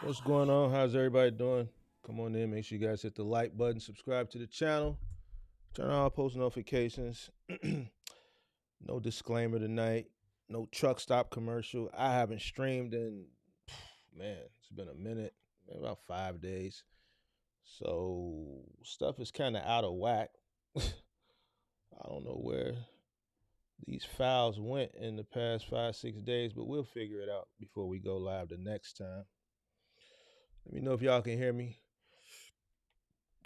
What's going on? How's everybody doing? Come on in. Make sure you guys hit the like button, subscribe to the channel, turn on post notifications. No disclaimer tonight. No truck stop commercial. I haven't streamed in, man, it's been a minute, maybe about 5 days. So stuff is kind of out of whack. I don't know where these files went in the past 5, 6 days, but we'll figure it out before we go live the next time. Let me know if y'all can hear me.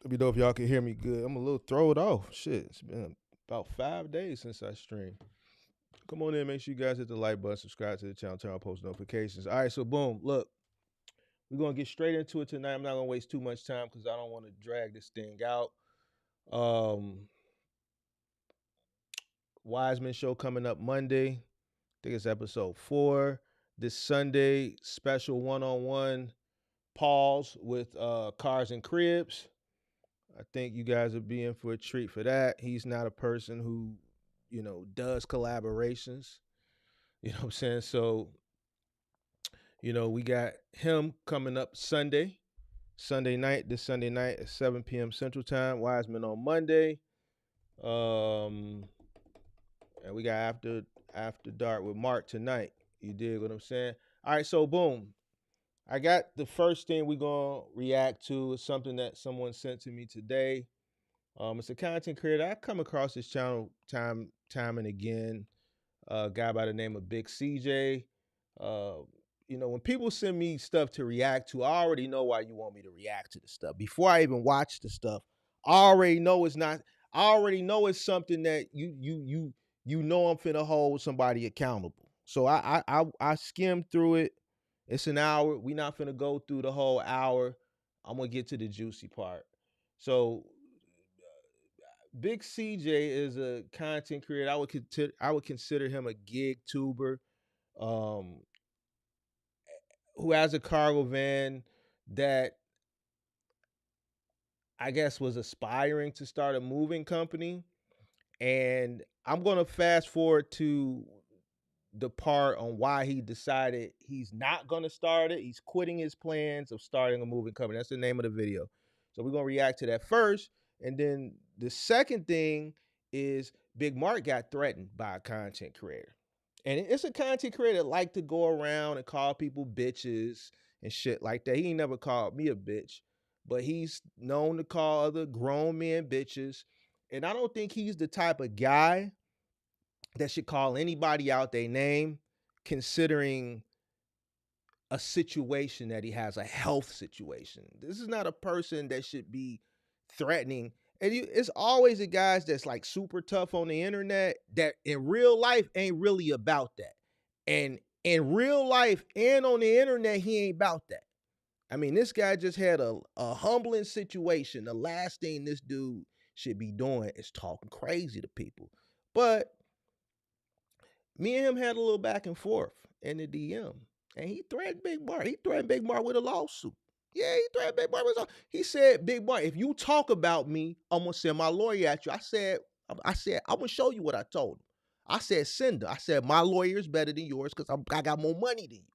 Let me know if y'all can hear me good. I'm a little thrown off. Shit, it's been about 5 days since I streamed. Come on in, make sure you guys hit the like button, subscribe to the channel, turn on post notifications. All right, so boom, look, we're gonna get straight into it tonight. I'm not gonna waste too much time because I don't want to drag this thing out. Wiseman show coming up Monday. I think it's episode 4. This Sunday, special one-on-one pause with Cars and Cribs. I think you guys will be in for a treat for that. He's not a person who, does collaborations. You know what I'm saying? So, we got him coming up this Sunday night at 7 p.m. Central Time. Wiseman on Monday. And we got after dark with Mark tonight. You dig what I'm saying? All right, so boom. I got the first thing we're gonna react to is something that someone sent to me today. It's a content creator. I come across this channel time and again. A guy by the name of Big CJ. When people send me stuff to react to, I already know why you want me to react to the stuff. Before I even watch the stuff, I already know it's not. I already know it's something that you I'm finna hold somebody accountable. So I skim through it. It's an hour. We not finna go through the whole hour. I'm gonna get to the juicy part. So Big CJ is a content creator. I would consider him a gig tuber, um, who has a cargo van that I guess was aspiring to start a moving company. And I'm gonna fast forward to the part on why he decided he's not gonna start it. He's quitting his plans of starting a moving company. That's the name of the video. So we're gonna react to that first. And then the second thing is Big Mark got threatened by a content creator. And it's a content creator that like to go around and call people bitches and shit like that. He ain't never called me a bitch, but he's known to call other grown men bitches. And I don't think he's the type of guy that should call anybody out their name, considering a situation that he has, a health situation. This is not a person that should be threatening. And it's always the guys that's like super tough on the internet that in real life ain't really about that. And in real life and on the internet, he ain't about that. I mean, this guy just had a humbling situation. The last thing this dude should be doing is talking crazy to people. But me and him had a little back and forth in the DM. And he threatened Big Mark. He threatened Big Mark with a lawsuit. Yeah, he threatened Big Mark with a lawsuit. He said, Big Mark, if you talk about me, I'm gonna send my lawyer at you. I said, I'm gonna show you what I told him. I said, send her. I said, my lawyer is better than yours because I got more money than you.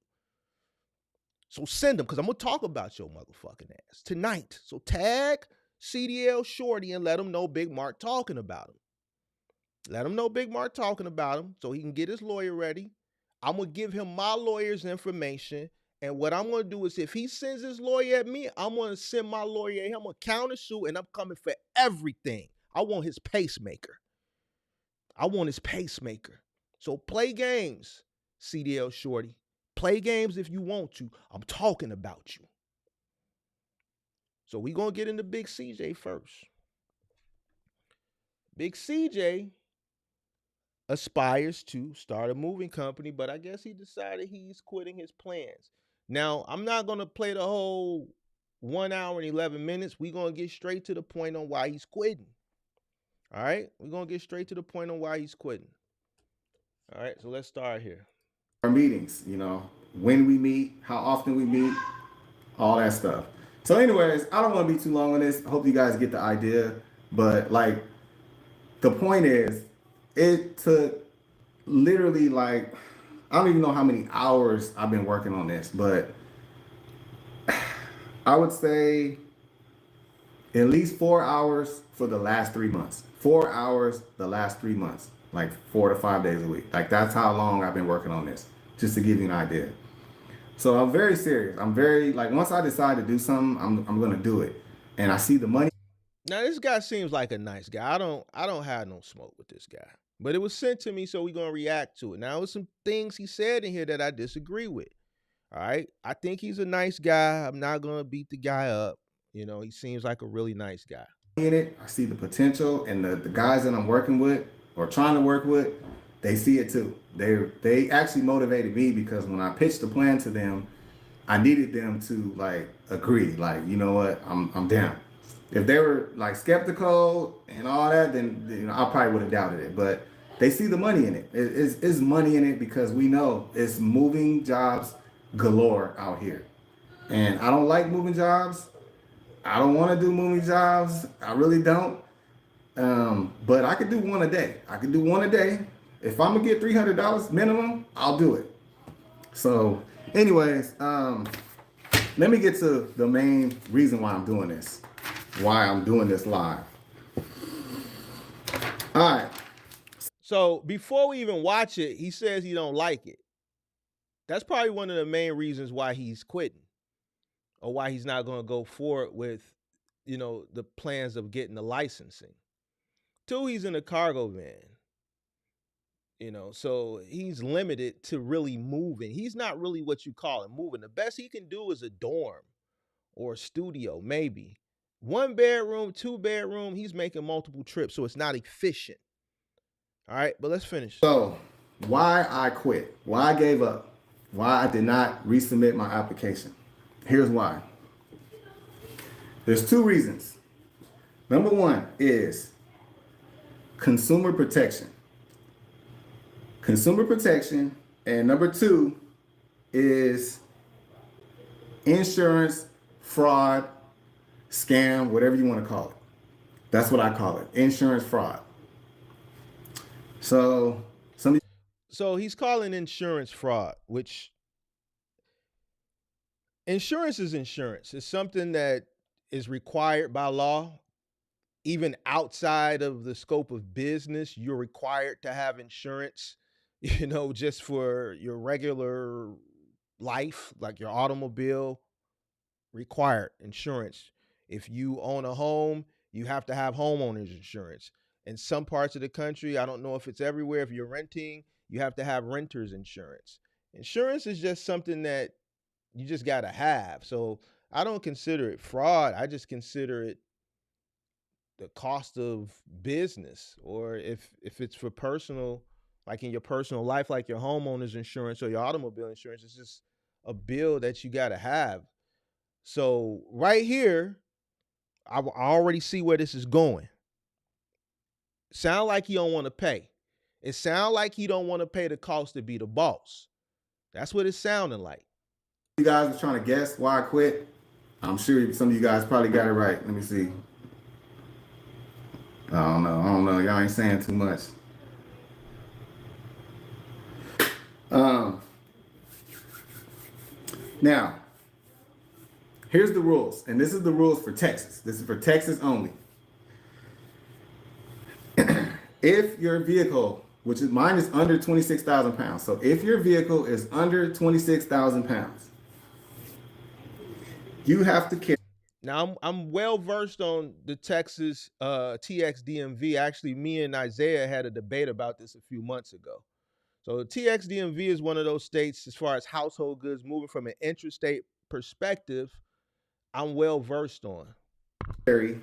So send him because I'm gonna talk about your motherfucking ass tonight. So tag CDL Shorty and let him know Big Mark talking about him. Let him know Big Mark talking about him so he can get his lawyer ready. I'm going to give him my lawyer's information. And what I'm going to do is if he sends his lawyer at me, I'm going to send my lawyer at him. I'm going to countersue and I'm coming for everything. I want his pacemaker. So play games, CDL Shorty. Play games if you want to. I'm talking about you. So we're going to get into Big CJ first. Big CJ aspires to start a moving company, but I guess he decided he's quitting his plans. Now, I'm not going to play the whole 1 hour and 11 minutes. We're going to get straight to the point on why he's quitting. All right? We're going to get straight to the point on why he's quitting. All right, so let's start here. Our meetings, when we meet, how often we meet, all that stuff. So, anyways, I don't want to be too long on this. I hope you guys get the idea. But, the point is, it took literally I don't even know how many hours I've been working on this, but I would say at least 4 hours for the last 3 months. 4 hours the last 3 months, like 4 to 5 days a week. Like that's how long I've been working on this, just to give you an idea. So I'm very serious. I'm very like once I decide to do something, I'm gonna do it, and I see the money. Now this guy seems like a nice guy. I don't have no smoke with this guy. But it was sent to me, so we're gonna react to it. Now there's some things he said in here that I disagree with. All right. I think he's a nice guy. I'm not gonna beat the guy up. You know, he seems like a really nice guy. In it. I see the potential, and the guys that I'm working with or trying to work with, they see it too. They actually motivated me because when I pitched the plan to them, I needed them to like agree. Like, you know what, I'm down. If they were like skeptical and all that, then you know I probably would have doubted it. But they see the money in it. It's money in it because we know it's moving jobs galore out here, and I don't like moving jobs. I don't want to do moving jobs. I really don't. But I could do one a day. I could do one a day. If I'm gonna get $300 minimum, I'll do it. So, anyways, let me get to the main reason why I'm doing this. Why I'm doing this live. All right. So before we even watch it, he says he don't like it. That's probably one of the main reasons why he's quitting, or why he's not gonna go forward with, the plans of getting the licensing. Two, he's in a cargo van. So he's limited to really moving. He's not really what you call it moving. The best he can do is a dorm or a studio, maybe. 1 bedroom, 2 bedroom, he's making multiple trips, so it's not efficient. All right, but let's finish. So, why I quit, why I gave up, why I did not resubmit my application. Here's why. There's two reasons. Number one is consumer protection. Consumer protection. And number two is insurance fraud, scam, whatever you want to call it. That's what I call it, insurance fraud. So he's calling insurance fraud, which insurance is insurance. It's something that is required by law. Even outside of the scope of business, you're required to have insurance, just for your regular life, like your automobile, required insurance. If you own a home, you have to have homeowners insurance. In some parts of the country, I don't know if it's everywhere, if you're renting, you have to have renters insurance. Insurance is just something that you just got to have. So I don't consider it fraud. I just consider it the cost of business, or if it's for personal, like in your personal life, like your homeowner's insurance or your automobile insurance, it's just a bill that you got to have. So right here, I already see where this is going. Sound like he don't want to pay. It sound like he don't want to pay the cost to be the boss. That's what it's sounding like. You guys are trying to guess why I quit. I'm sure some of you guys probably got it right. Let me see. I don't know. Y'all ain't saying too much. Now, here's the rules, and this is the rules for Texas. This is for Texas only. If your vehicle, which is mine, is under 26,000 pounds. So if your vehicle is under 26,000 pounds, you have to carry. Now I'm well versed on the Texas TXDMV. Actually, me and Isaiah had a debate about this a few months ago. So the TXDMV is one of those states, as far as household goods moving from an interstate perspective, I'm well versed on. Carry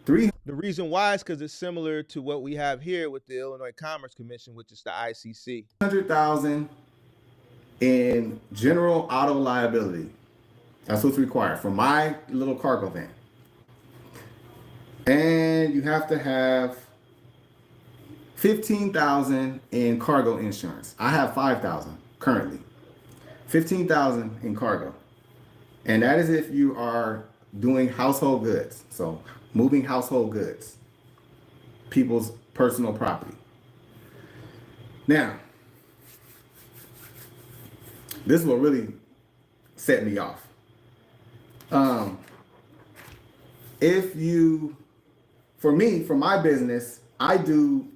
The reason why is because it's similar to what we have here with the Illinois Commerce Commission, which is the ICC. 100,000 in general auto liability. That's what's required for my little cargo van. And you have to have 15,000 in cargo insurance. I have 5,000 currently. 15,000 in cargo. And that is if you are doing household goods. So moving household goods, people's personal property. Now, This is what really set me off. Um, if you, for me, for my business, I do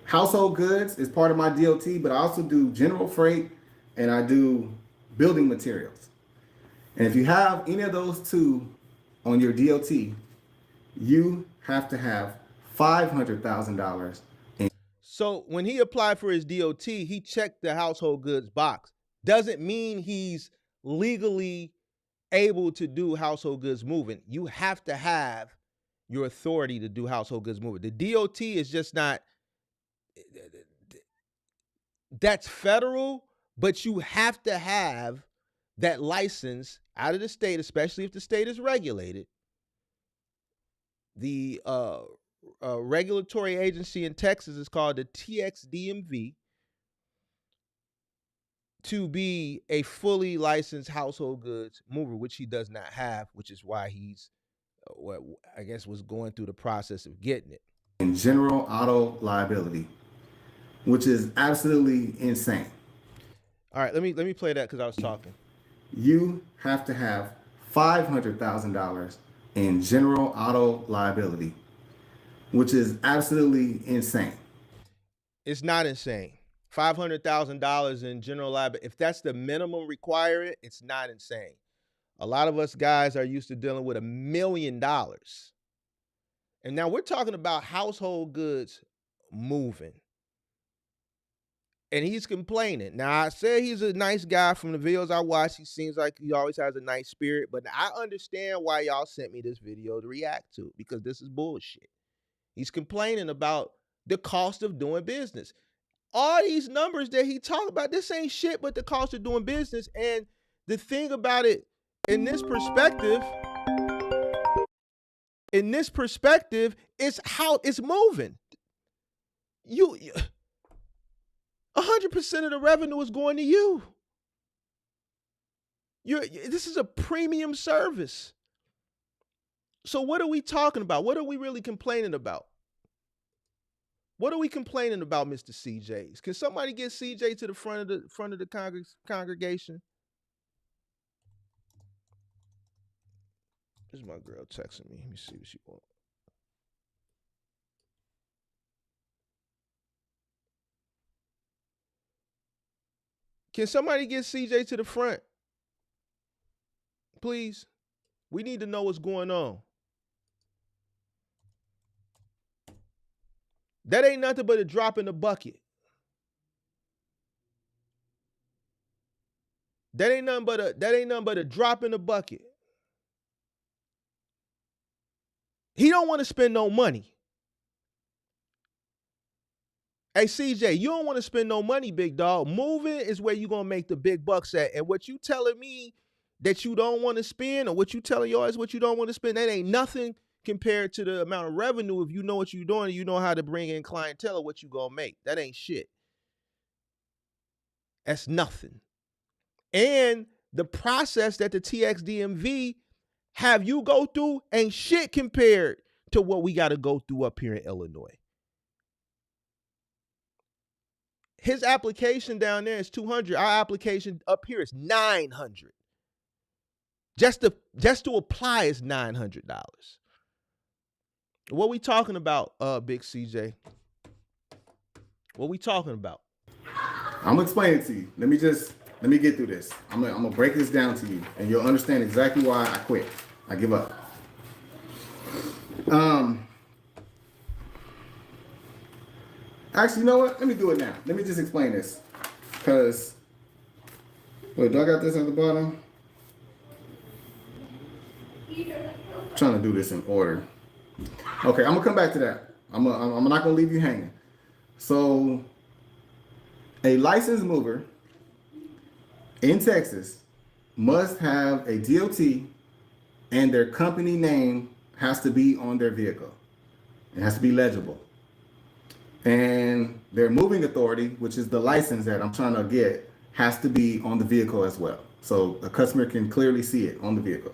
household goods is part of my DOT, but I also do general freight and I do building materials. And if you have any of those two on your DOT, you have to have $500,000 in. So when he applied for his DOT, he checked the household goods box. Doesn't mean he's legally able to do household goods moving. You have to have your authority to do household goods moving. The DOT is just not, that's federal, but you have to have that license out of the state, especially if the state is regulated. The regulatory agency in Texas is called the TXDMV, to be a fully licensed household goods mover, which he does not have, which is why he's, what I guess, was going through the process of getting it. In general auto liability, which is absolutely insane. All right, let me play that because I was talking. You have to have $500,000 in general auto liability, which is absolutely insane. It's not insane. $500,000 in general liability. If that's the minimum requirement, it's not insane. A lot of us guys are used to dealing with $1 million. And now we're talking about household goods moving. And he's complaining. Now, I said he's a nice guy. From the videos I watch, he seems like he always has a nice spirit. But I understand why y'all sent me this video to react to, because this is bullshit. He's complaining about the cost of doing business. All these numbers that he talked about, this ain't shit but the cost of doing business. And the thing about it, in this perspective, it's how it's moving. 100% of the revenue is going to you. This is a premium service. So what are we talking about? What are we really complaining about? What are we complaining about, Mr. CJs? Can somebody get CJ to the front of the congregation? This is my girl texting me. Let me see what she wants. Can somebody get CJ to the front? Please. We need to know what's going on. That ain't nothing but a drop in the bucket. That ain't nothing but a drop in the bucket. He don't want to spend no money. Hey, CJ, you don't want to spend no money, big dog. Moving is where you're going to make the big bucks at. And what you telling me that you don't want to spend, or what you telling yours what you don't want to spend, that ain't nothing compared to the amount of revenue. If you know what you're doing and you know how to bring in clientele, what you going to make. That ain't shit. That's nothing. And the process that the TXDMV have you go through ain't shit compared to what we got to go through up here in Illinois. His application down there is $200. Our application up here is $900. Just to apply is $900. What we talking about, Big CJ? What we talking about? I'm gonna explain it to you. Let me get through this. I'm gonna break this down to you, and you'll understand exactly why I quit. I give up. Actually, you know what? Let me do it now. Let me just explain this. Because, wait, do I got this at the bottom? I'm trying to do this in order. Okay, I'm gonna come back to that. I'm not gonna leave you hanging. So, a licensed mover in Texas must have a DOT, and their company name has to be on their vehicle. It has to be legible. And their moving authority, which is the license that I'm trying to get, has to be on the vehicle as well. So the customer can clearly see it on the vehicle.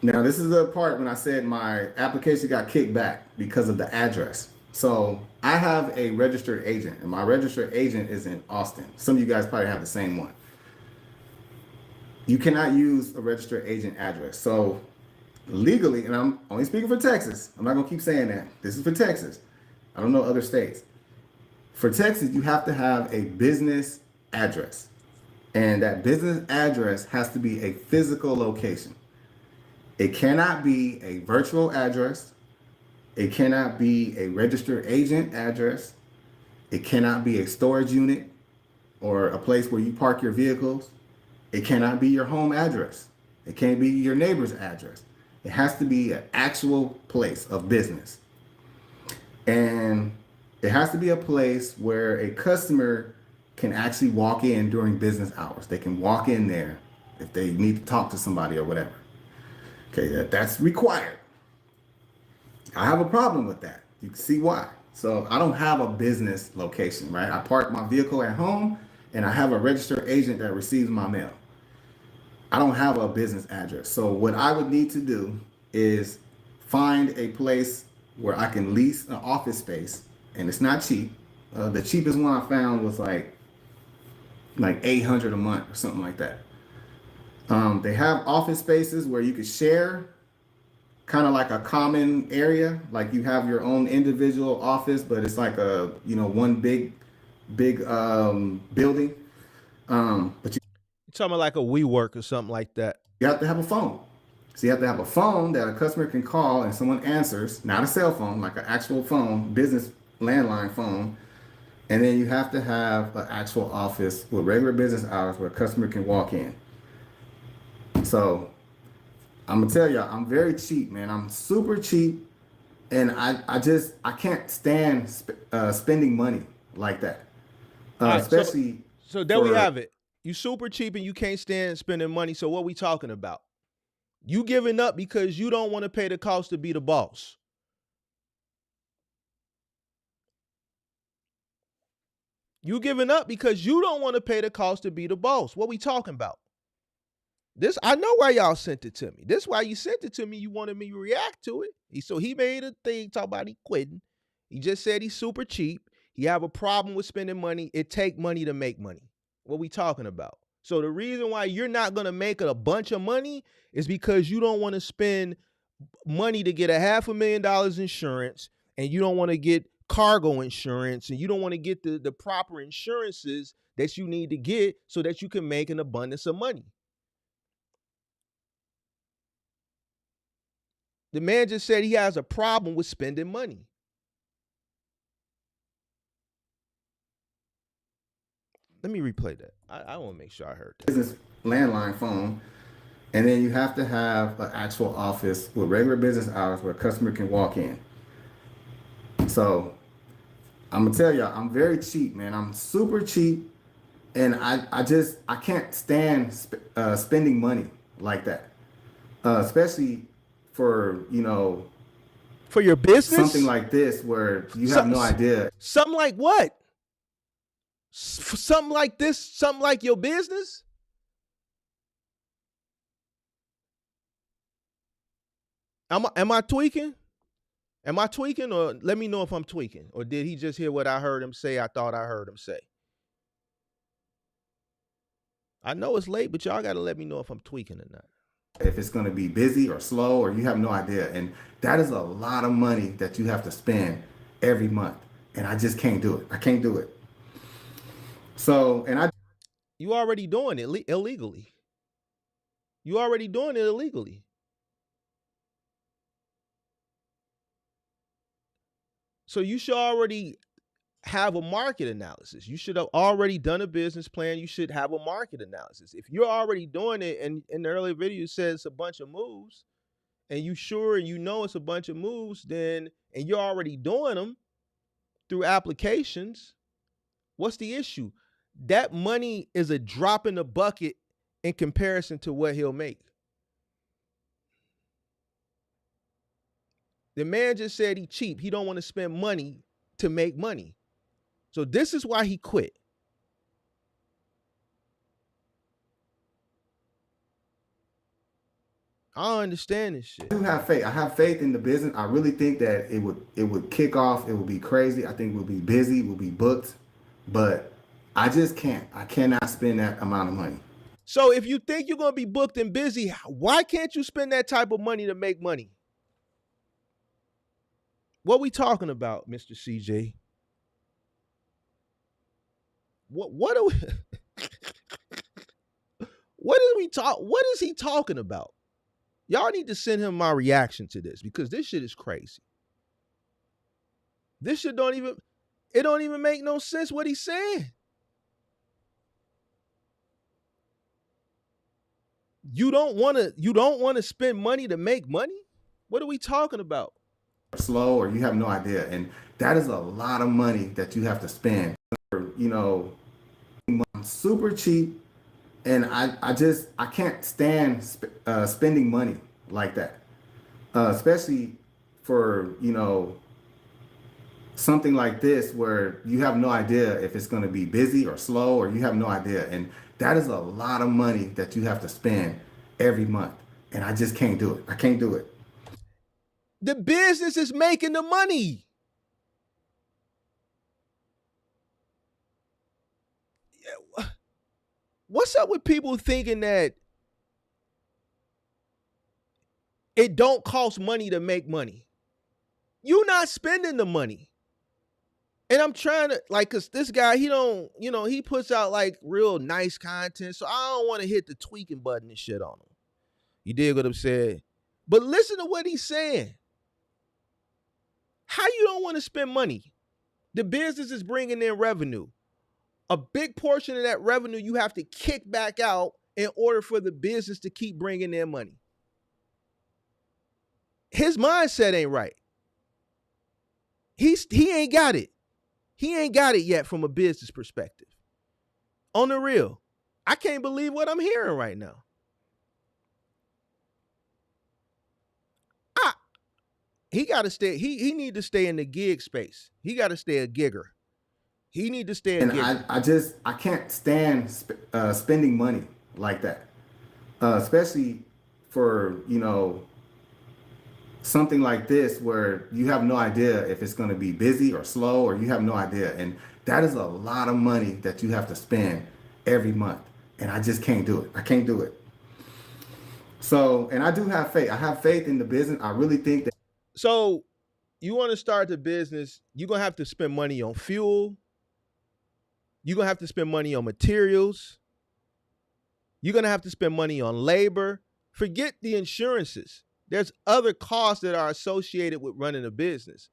Now this is the part when I said my application got kicked back because of the address. So I have a registered agent, and my registered agent is in Austin. Some of you guys probably have the same one. You cannot use a registered agent address. So legally, and I'm only speaking for Texas. I'm not gonna keep saying that. This is for Texas. I don't know other states. For Texas, you have to have a business address. And that business address has to be a physical location. It cannot be a virtual address. It cannot be a registered agent address. It cannot be a storage unit or a place where you park your vehicles. It cannot be your home address. It can't be your neighbor's address. It has to be an actual place of business. And it has to be a place where a customer can actually walk in during business hours. They can walk in there if they need to talk to somebody or whatever. Okay, that's required. I have a problem with that. You can see why. So I don't have a business location, right? I park my vehicle at home and I have a registered agent that receives my mail. I don't have a business address. So what I would need to do is find a place where I can lease an office space, and it's not cheap. The cheapest one I found was like 800 a month or something like that. They have office spaces where you could share, kind of like a common area, like you have your own individual office, but it's like a one big building. But You're talking about like a WeWork or something like that. you have to have a phone. So you have to have a phone that a customer can call and someone answers, not a cell phone, like an actual phone, business landline phone. And then you have to have an actual office with regular business hours where a customer can walk in. So I'm gonna tell y'all, I'm very cheap, man. I'm super cheap, and I can't stand spending money like that, All right, especially so there we for have it. You super cheap and you can't stand spending money. So what we talking about? You giving up because you don't want to pay the cost to be the boss. You giving up because you don't want to pay the cost to be the boss. What we talking about? This I know why y'all sent it to me. This is why you sent it to me. You wanted me to react to it. So he made a thing talk about he quitting. He just said he's super cheap. He have a problem with spending money. It take money to make money. What we talking about? So the reason why you're not gonna make a bunch of money is because you don't want to spend money to get $500,000 insurance, and you don't want to get cargo insurance, and you don't want to get the proper insurances that you need to get so that you can make an abundance of money. The man just said he has a problem with spending money. Let me replay that. I want to make sure I heard that. business landline phone. And then you have to have an actual office with regular business hours where a customer can walk in. So I'm gonna tell y'all, I'm very cheap, man. I'm super cheap, and I can't stand spending money like that, especially for For your something business? like this where you So, have no idea. something like what? Something like this? Something like your business? Am I tweaking? Am I tweaking, or let me know if I'm tweaking? Or did he just hear what I heard him say? I thought I heard him say. I know it's late, but y'all got to let me know if I'm tweaking or not. If it's going to be busy or slow, or you have no idea, and that is a lot of money that you have to spend every month, and I just can't do it. I can't do it. So, and I You already doing it illegally. You already doing it illegally. So you should already have a market analysis. You should have already done a business plan. You should have a market analysis. If you're already doing it, and in the earlier video you said it's a bunch of moves, and you sure and you know it's a bunch of moves, then and you're already doing them through applications, what's the issue? That money is a drop in the bucket in comparison to what he'll make. The man just said he cheap. He don't want to spend money to make money. So this is why he quit. I don't understand this I shit. do have faith. I have faith in the business. I really think that it would kick off. It would be crazy. I think we'll be busy. We'll be booked, but I just can't. I cannot spend that amount of money. So if you think you're gonna be booked and busy, why can't you spend that type of money to make money? What we talking about, Mr. CJ? What are we what is we talk what is he talking about? Y'all need to send him my reaction to this because this shit is crazy. This shit don't even make no sense what he's saying. You don't want to spend money to make money? What are we talking about? Slow, or you have no idea, and that is a lot of money that you have to spend. You know, super cheap, and I can't stand spending money like that, especially for something like this where you have no idea if it's going to be busy or slow, or you have no idea, and that is a lot of money that you have to spend every month, and I just can't do it. I can't do it. The business is making the money. What's up with people thinking that it don't cost money to make money? You're not spending the money. And I'm trying to, like, cause this guy, he don't, he puts out like real nice content. So I don't want to hit the tweaking button and shit on him. You dig what I'm saying? But listen to what he's saying. How you don't want to spend money? The business is bringing in revenue. A big portion of that revenue you have to kick back out in order for the business to keep bringing in money. His mindset ain't right. He ain't got it. He ain't got it yet from a business perspective. On the real, I can't believe what I'm hearing right now. He got to stay. He need to stay in the gig space. He got to stay a gigger. He need to stay a And gigger. I can't stand spending money like that, especially for something like this where you have no idea if it's going to be busy or slow, or you have no idea, and that is a lot of money that you have to spend every month, and I just can't do it. I can't do it. So, and I do have faith. I have faith in the business. I really think that. So you want to start the business, you're going to have to spend money on fuel. You're going to have to spend money on materials. You're going to have to spend money on labor. Forget the insurances. There's other costs that are associated with running a business.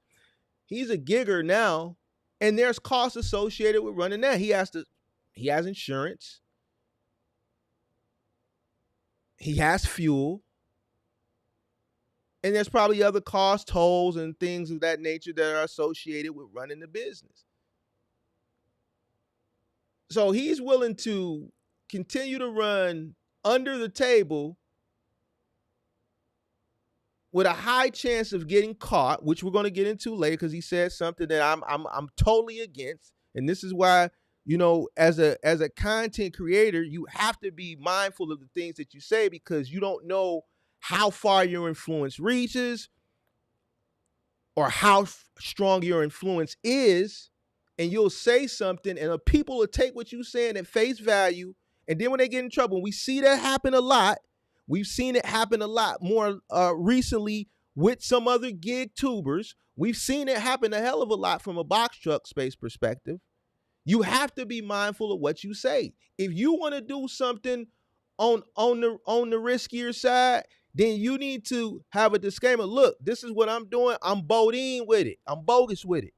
He's a gigger now, and there's costs associated with running that. He has insurance. He has fuel. And there's probably other costs, tolls, and things of that nature that are associated with running the business. So he's willing to continue to run under the table with a high chance of getting caught, which we're going to get into later because he said something that I'm totally against. And this is why, as a content creator, you have to be mindful of the things that you say because you don't know how far your influence reaches or how strong your influence is, and you'll say something and people will take what you're saying at face value, and then when they get in trouble, we see that happen a lot. We've seen it happen a lot more recently with some other gig tubers. We've seen it happen a hell of a lot from a box truck space perspective. You have to be mindful of what you say. If you want to do something on the riskier side, then you need to have a disclaimer. Look, this is what I'm doing. I'm bodine with it. I'm bogus with it.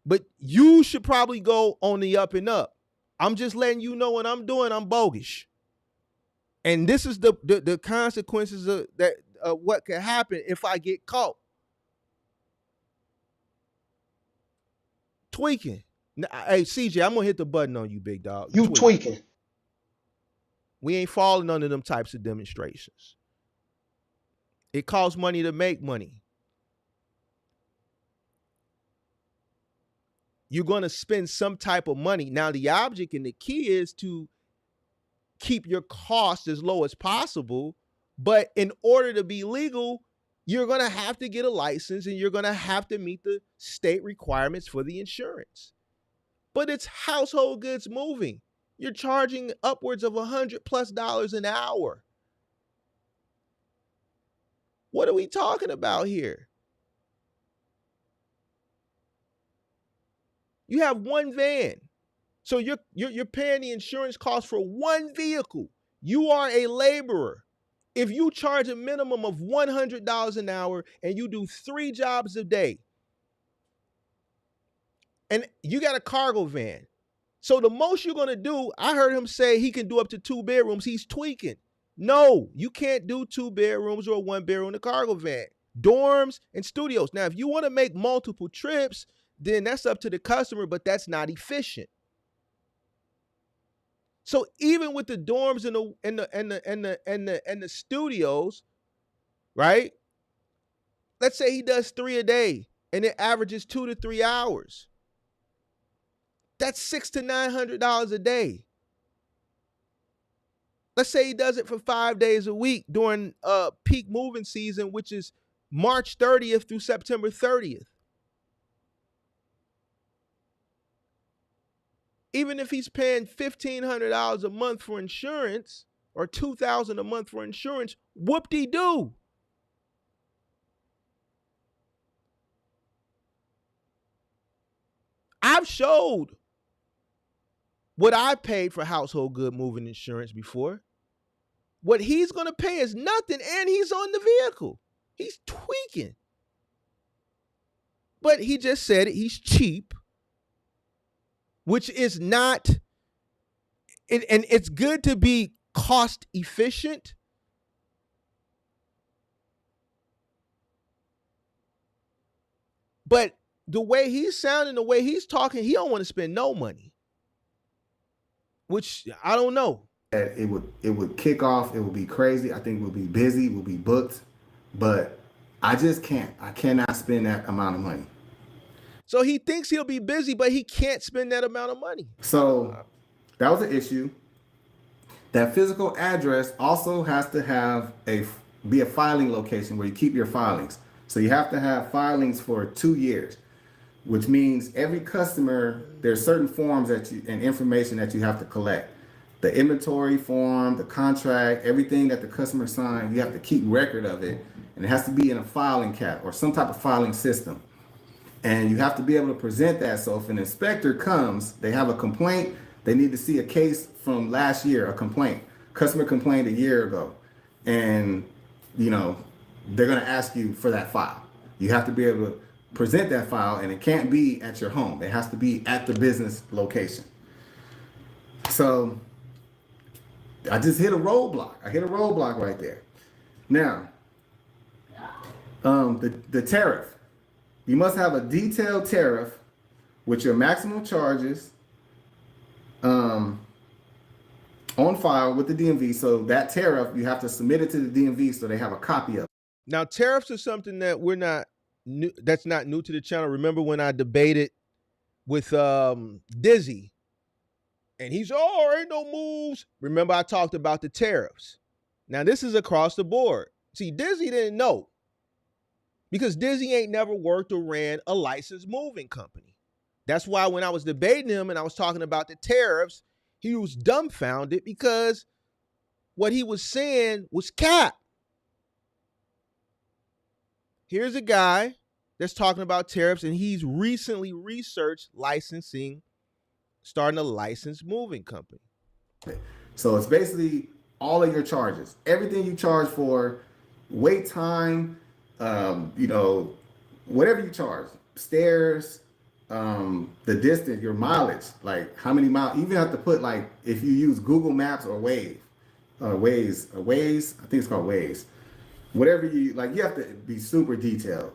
But you should probably go on the up and up. I'm just letting you know what I'm doing. I'm bogus. And this is the consequences of that what could happen if I get caught. Tweaking. Hey, CJ, I'm going to hit the button on you, big dog. You tweaking. We ain't falling under them types of demonstrations. It costs money to make money. You're going to spend some type of money. Now, the object and the key is to keep your costs as low as possible. But in order to be legal, you're going to have to get a license and you're going to have to meet the state requirements for the insurance. But it's household goods moving. You're charging upwards of $100+ an hour. What are we talking about here? You have one van. So you're paying the insurance cost for one vehicle. You are a laborer. If you charge a minimum of $100 an hour and you do 3 jobs a day, and you got a cargo van, so the most you're going to do, I heard him say he can do up to 2 bedrooms. He's tweaking. No, you can't do 2 bedrooms or 1 bedroom in a cargo van. Dorms and studios. Now, if you want to make multiple trips, then that's up to the customer, but that's not efficient. So even with the dorms and the studios, right? Let's say he does 3 a day and it averages 2 to 3 hours. That's $600 to $900 a day. Let's say he does it for 5 days a week during peak moving season, which is March 30th through September 30th. Even if he's paying $1,500 a month for insurance or $2,000 a month for insurance, whoop-de-doo. I've showed what I paid for household good moving insurance before. What he's going to pay is nothing, and he's on the vehicle. He's tweaking. But he just said it. He's cheap, which is not, and it's good to be cost efficient. But the way he's sounding, the way he's talking, he don't want to spend no money. Which I don't know. It would kick off. It would be crazy. I think we'll be busy. We'll be booked. But I just can't. I cannot spend that amount of money. So he thinks he'll be busy, but he can't spend that amount of money. So that was an issue. That physical address also has to be a filing location where you keep your filings. So you have to have filings for 2 years, which means every customer, there's certain forms and information that you have to collect. The inventory form, the contract, everything that the customer signed, you have to keep record of it. And it has to be in a filing cap or some type of filing system. And you have to be able to present that. So if an inspector comes, they have a complaint, they need to see a case from last year, a complaint. Customer complained a year ago. And, they're going to ask you for that file. You have to be able to present that file, and it can't be at your home. It has to be at the business location. So I just hit a roadblock. I hit a roadblock right there. Now, the tariff. You must have a detailed tariff with your maximum charges on file with the DMV. So that tariff, you have to submit it to the DMV so they have a copy of it. Now, tariffs are something that we're not new. That's not new to the channel. Remember when I debated with Dizzy, and he's ain't no moves. Remember I talked about the tariffs. Now this is across the board. See, Dizzy didn't know because Dizzy ain't never worked or ran a licensed moving company. That's why when I was debating him and I was talking about the tariffs, he was dumbfounded because what he was saying was cap. Here's a guy that's talking about tariffs, and he's recently researched licensing, starting a licensed moving company. So it's basically all of your charges, everything you charge for, wait time, whatever you charge, stairs, the distance, your mileage, like how many miles. You even have to put, like, if you use Google Maps or Waze, I think it's called Waze. Whatever you have to be super detailed.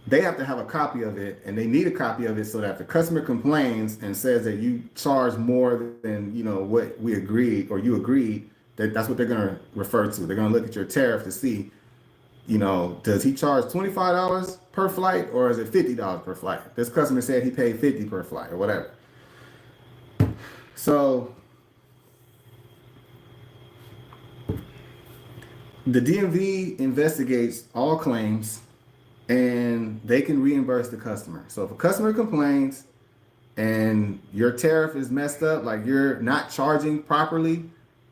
They have to have a copy of it, and they need a copy of it so that if the customer complains and says that you charge more than what we agreed or you agreed, that's what they're going to refer to. They're going to look at your tariff to see, does he charge $25 per flight or is it $50 per flight? This customer said he paid $50 per flight or whatever. So The DMV investigates all claims and they can reimburse the customer. So if a customer complains and your tariff is messed up, like you're not charging properly,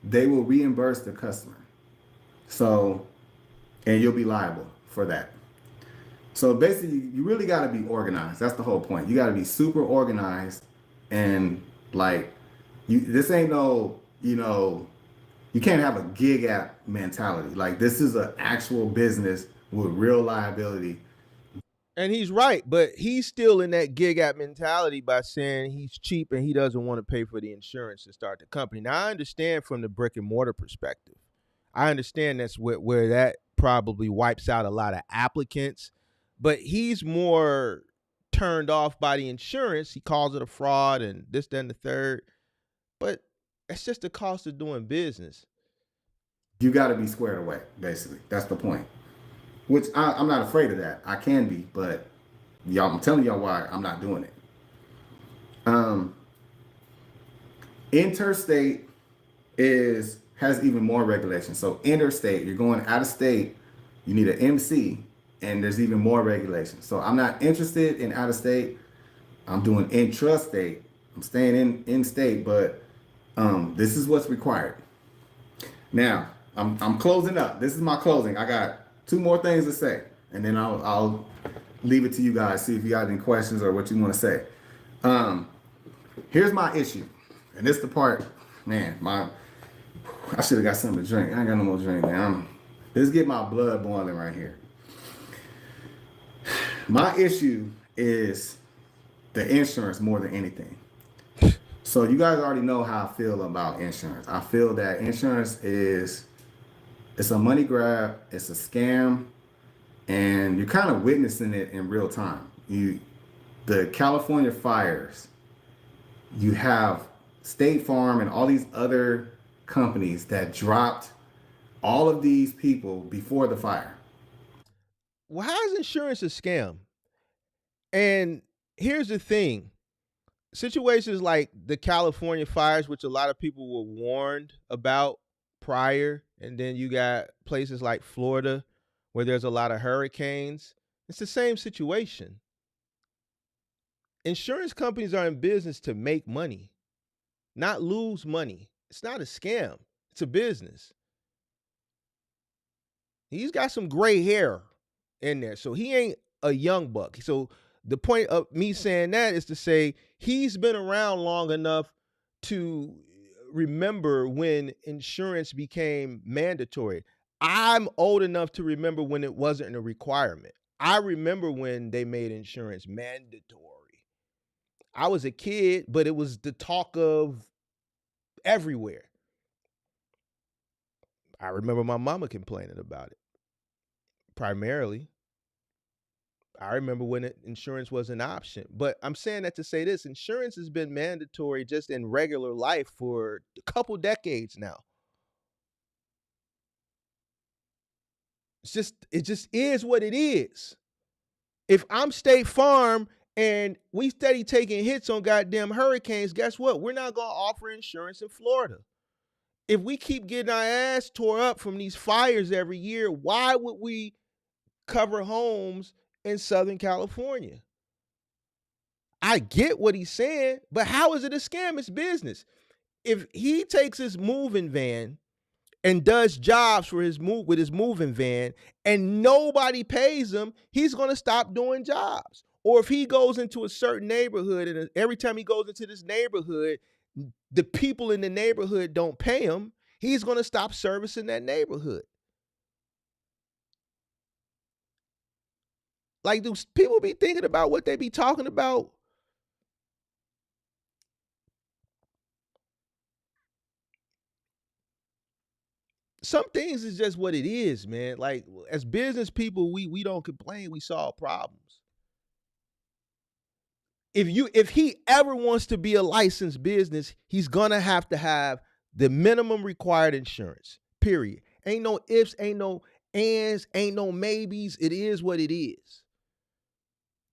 they will reimburse the customer. So, and you'll be liable for that. So basically, you really got to be organized. That's the whole point. You got to be super organized and like, you. This ain't no, you can't have a gig app mentality. Like this is an actual business with real liability. And he's right, but he's still in that gig app mentality by saying he's cheap and he doesn't want to pay for the insurance to start the company. Now, I understand from the brick and mortar perspective. I understand that's where that probably wipes out a lot of applicants, but he's more turned off by the insurance. He calls it a fraud and this, then the third. But it's just the cost of doing business. You got to be squared away. Basically, that's the point. Which I'm not afraid of that. I can be, but y'all, I'm telling y'all why I'm not doing it. Um, Interstate has even more regulations. So interstate, you're going out of state, you need an MC, and there's even more regulations. So I'm not interested in out of state. I'm doing intrastate. I'm staying in state, but this is what's required. Now I'm closing up. This is my closing. I got two more things to say, and then I'll leave it to you guys. See if you got any questions or what you want to say. Here's my issue, and this is the part, man. I should have got something to drink. I ain't got no more drink, man. Let's get my blood boiling right here. My issue is the insurance more than anything. So you guys already know how I feel about insurance. I feel that insurance it's a money grab, it's a scam, and you're kind of witnessing it in real time. The California fires, you have State Farm and all these other companies that dropped all of these people before the fire. Well, how is insurance a scam? And here's the thing, situations like the California fires, which a lot of people were warned about prior, and then you got places like Florida where there's a lot of hurricanes. It's the same situation. Insurance companies are in business to make money, not lose money. It's not a scam, it's a business. He's got some gray hair in there, so he ain't a young buck. So the point of me saying that is to say he's been around long enough to remember when insurance became mandatory. I'm old enough to remember when it wasn't a requirement. I remember when they made insurance mandatory. I was a kid, but it was the talk of everywhere. I remember my mama complaining about it primarily. I remember when insurance was an option. But I'm saying that to say this, insurance has been mandatory just in regular life for a couple decades now. It just is what it is. If I'm State Farm and we steady taking hits on goddamn hurricanes, guess what? We're not going to offer insurance in Florida. If we keep getting our ass tore up from these fires every year, why would we cover homes in Southern California? I get what he's saying, but how is it a scam? It's business. If he takes his moving van and does jobs for his moving van and nobody pays him, he's going to stop doing jobs. Or if he goes into a certain neighborhood and every time he goes into this neighborhood, the people in the neighborhood don't pay him, he's going to stop servicing that neighborhood. Like, do people be thinking about what they be talking about? Some things is just what it is, man. Like, as business people, we don't complain, we solve problems. If he ever wants to be a licensed business, he's gonna have to have the minimum required insurance. Period. Ain't no ifs, ain't no ands, ain't no maybes. It is what it is.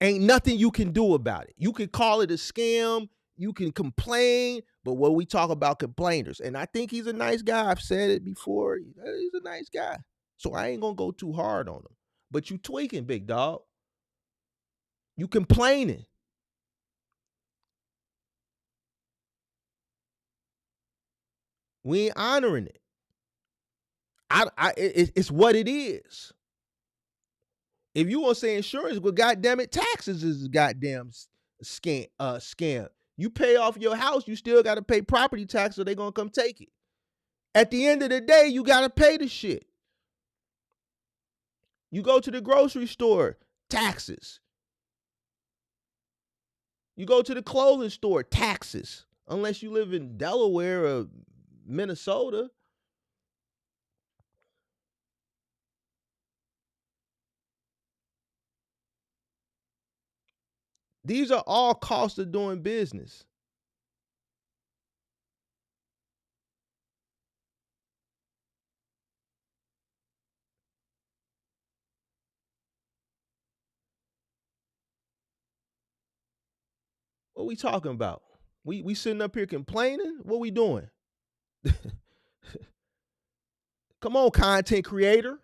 Ain't nothing you can do about it. You can call it a scam, you can complain, but what we talk about complainers. And I think he's a nice guy. I've said it before. He's a nice guy. So I ain't gonna go too hard on them. But you tweaking, big dog. You complaining. We ain't honoring it. It's what it is. If you want to say insurance, well, goddamn it, taxes is a goddamn scam. You pay off your house, you still got to pay property tax, or they gonna come take it. At the end of the day, you got to pay the shit. You go to the grocery store, taxes. You go to the clothing store, taxes. Unless you live in Delaware or Minnesota. These are all costs of doing business. What we talking about? We sitting up here complaining? What we doing? Come on, content creator.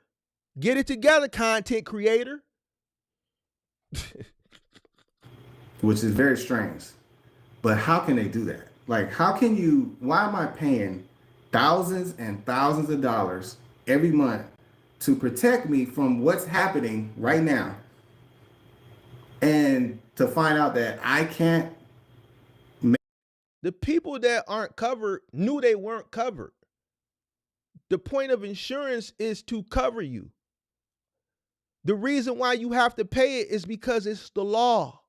Get it together, content creator. Which is very strange. But how can they do that? Like, how can you? Why am I paying thousands and thousands of dollars every month to protect me from what's happening right now? And to find out that I can't. The people that aren't covered knew they weren't covered. The point of insurance is to cover you. The reason why you have to pay it is because it's the law.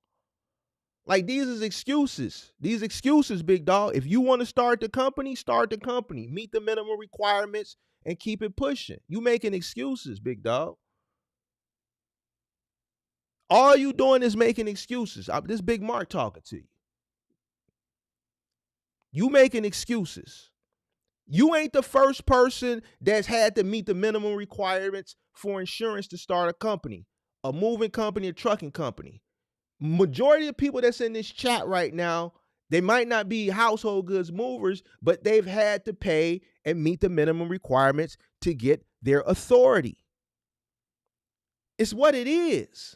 Like, these is excuses. These excuses, big dog. If you want to start the company, meet the minimum requirements, and keep it pushing. You making excuses, big dog. All you doing is making excuses. This Big Mark talking to you. You making excuses. You ain't the first person that's had to meet the minimum requirements for insurance to start a company, a moving company, a trucking company. Majority of people that's in this chat right now, they might not be household goods movers, but they've had to pay and meet the minimum requirements to get their authority. It's what it is.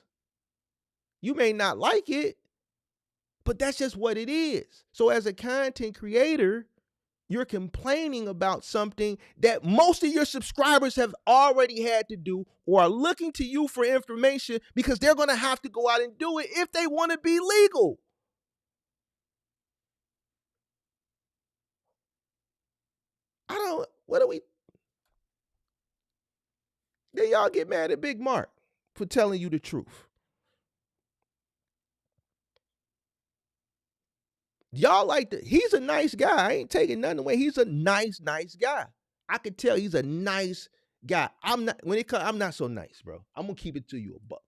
You may not like it, but that's just what it is. So as a content creator, you're complaining about something that most of your subscribers have already had to do or are looking to you for information because they're going to have to go out and do it if they want to be legal. What do we? Then y'all get mad at Big Mark for telling you the truth. Y'all he's a nice guy. I ain't taking nothing away. He's a nice guy. I could tell he's a nice guy. I'm not so nice, bro. I'm gonna keep it to you a buck.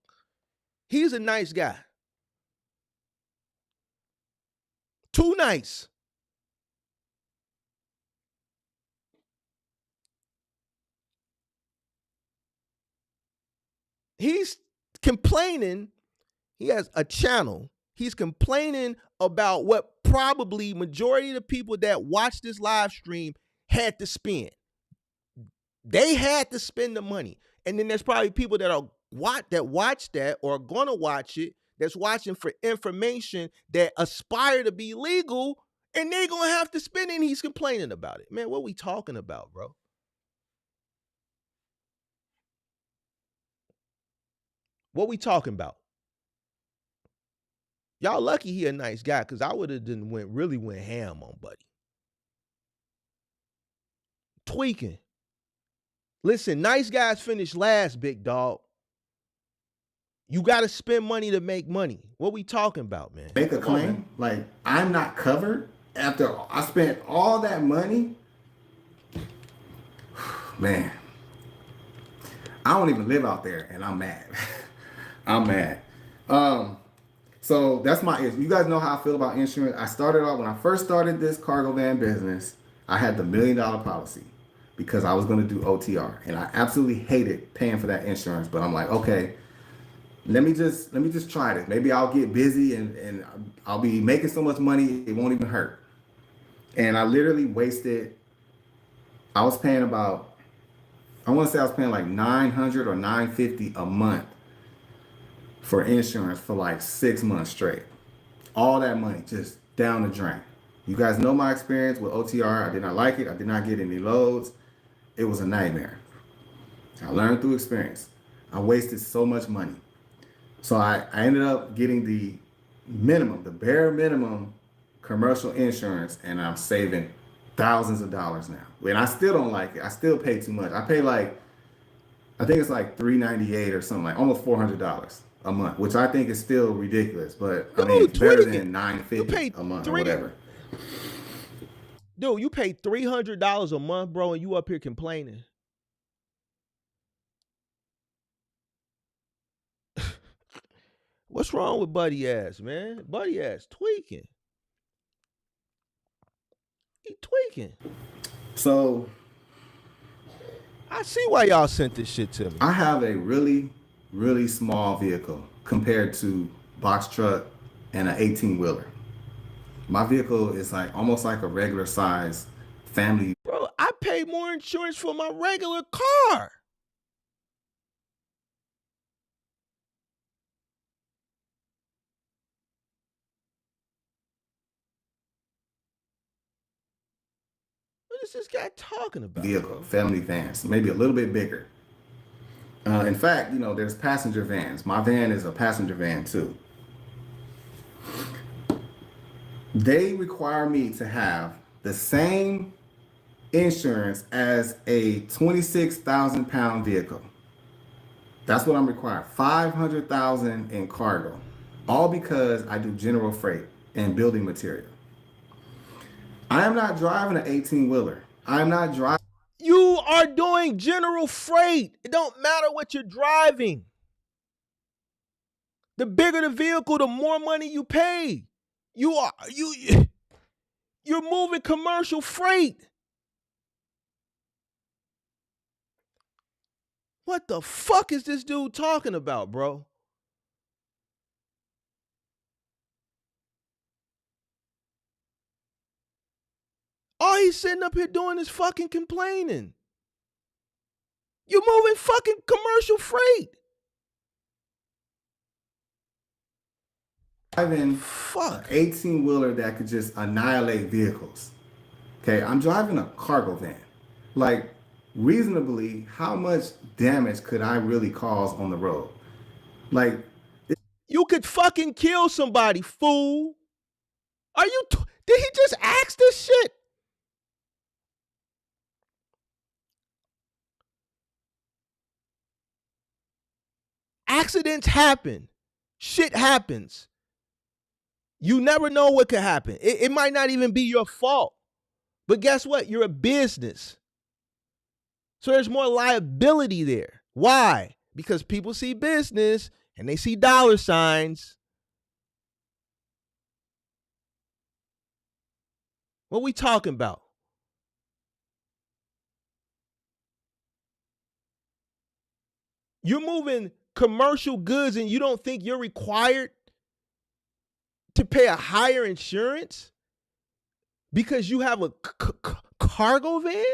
He's a nice guy. Too nice. He's complaining. He has a channel. He's complaining about what probably majority of the people that watch this live stream had to spend. They had to spend the money. And then there's probably people that watch that or are gonna watch it, that's watching for information that aspire to be legal, and they're gonna have to spend it, and he's complaining about it. Man, what are we talking about, bro? What we talking about? Y'all lucky he a nice guy, because I would have really went ham on Buddy. Tweaking. Listen, nice guys finish last, big dog. You got to spend money to make money. What we talking about, man? Make a claim like I'm not covered after I spent all that money. Man, I don't even live out there, and I'm mad. I'm mad. So that's my issue. You guys know how I feel about insurance. I started off when I first started this cargo van business. I had the $1 million policy because I was going to do OTR, and I absolutely hated paying for that insurance. But I'm like, okay, let me just try this. Maybe I'll get busy and I'll be making so much money it won't even hurt. And I literally wasted. I was paying about I want to say I was paying like 900 or 950 a month for insurance for like 6 months straight. All that money just down the drain. You guys know my experience with OTR. I did not like it. I did not get any loads. It was a nightmare. I learned through experience. I wasted so much money. So I ended up getting the minimum, the bare minimum commercial insurance, and I'm saving thousands of dollars now. And I still don't like it. I still pay too much. I pay like, I think it's like $398 or something, like almost $400 a month, which I think is still ridiculous. But I mean, it's better than $950 a month or whatever. Dude, you pay $300 a month, bro, and you up here complaining. What's wrong with Buddy ass, man? Buddy ass tweaking. He tweaking. So I see why y'all sent this shit to me. I have a really, really small vehicle compared to box truck and an 18-wheeler. My vehicle is like almost like a regular size family. Bro, I pay more insurance for my regular car. What is this guy talking about? Vehicle, family vans, maybe a little bit bigger. In fact, you know, there's passenger vans. My van is a passenger van too. They require me to have the same insurance as a 26,000-pound vehicle. That's what I'm required. 500,000 in cargo, all because I do general freight and building material. I am not driving an 18-wheeler. I'm not driving. You are doing general freight. It don't matter what you're driving. The bigger the vehicle, the more money you pay. You're moving commercial freight. What the fuck is this dude talking about, bro? All he's sitting up here doing is fucking complaining. You're moving fucking commercial freight. Driving Fuck. an 18-wheeler that could just annihilate vehicles. Okay, I'm driving a cargo van. Like, reasonably, how much damage could I really cause on the road? Like, you could fucking kill somebody, fool. Are you? Did he just ask this shit? Accidents happen. Shit happens. You never know what could happen. It might not even be your fault. But guess what? You're a business. So there's more liability there. Why? Because people see business and they see dollar signs. What we talking about? You're moving commercial goods and you don't think you're required to pay a higher insurance because you have a cargo van?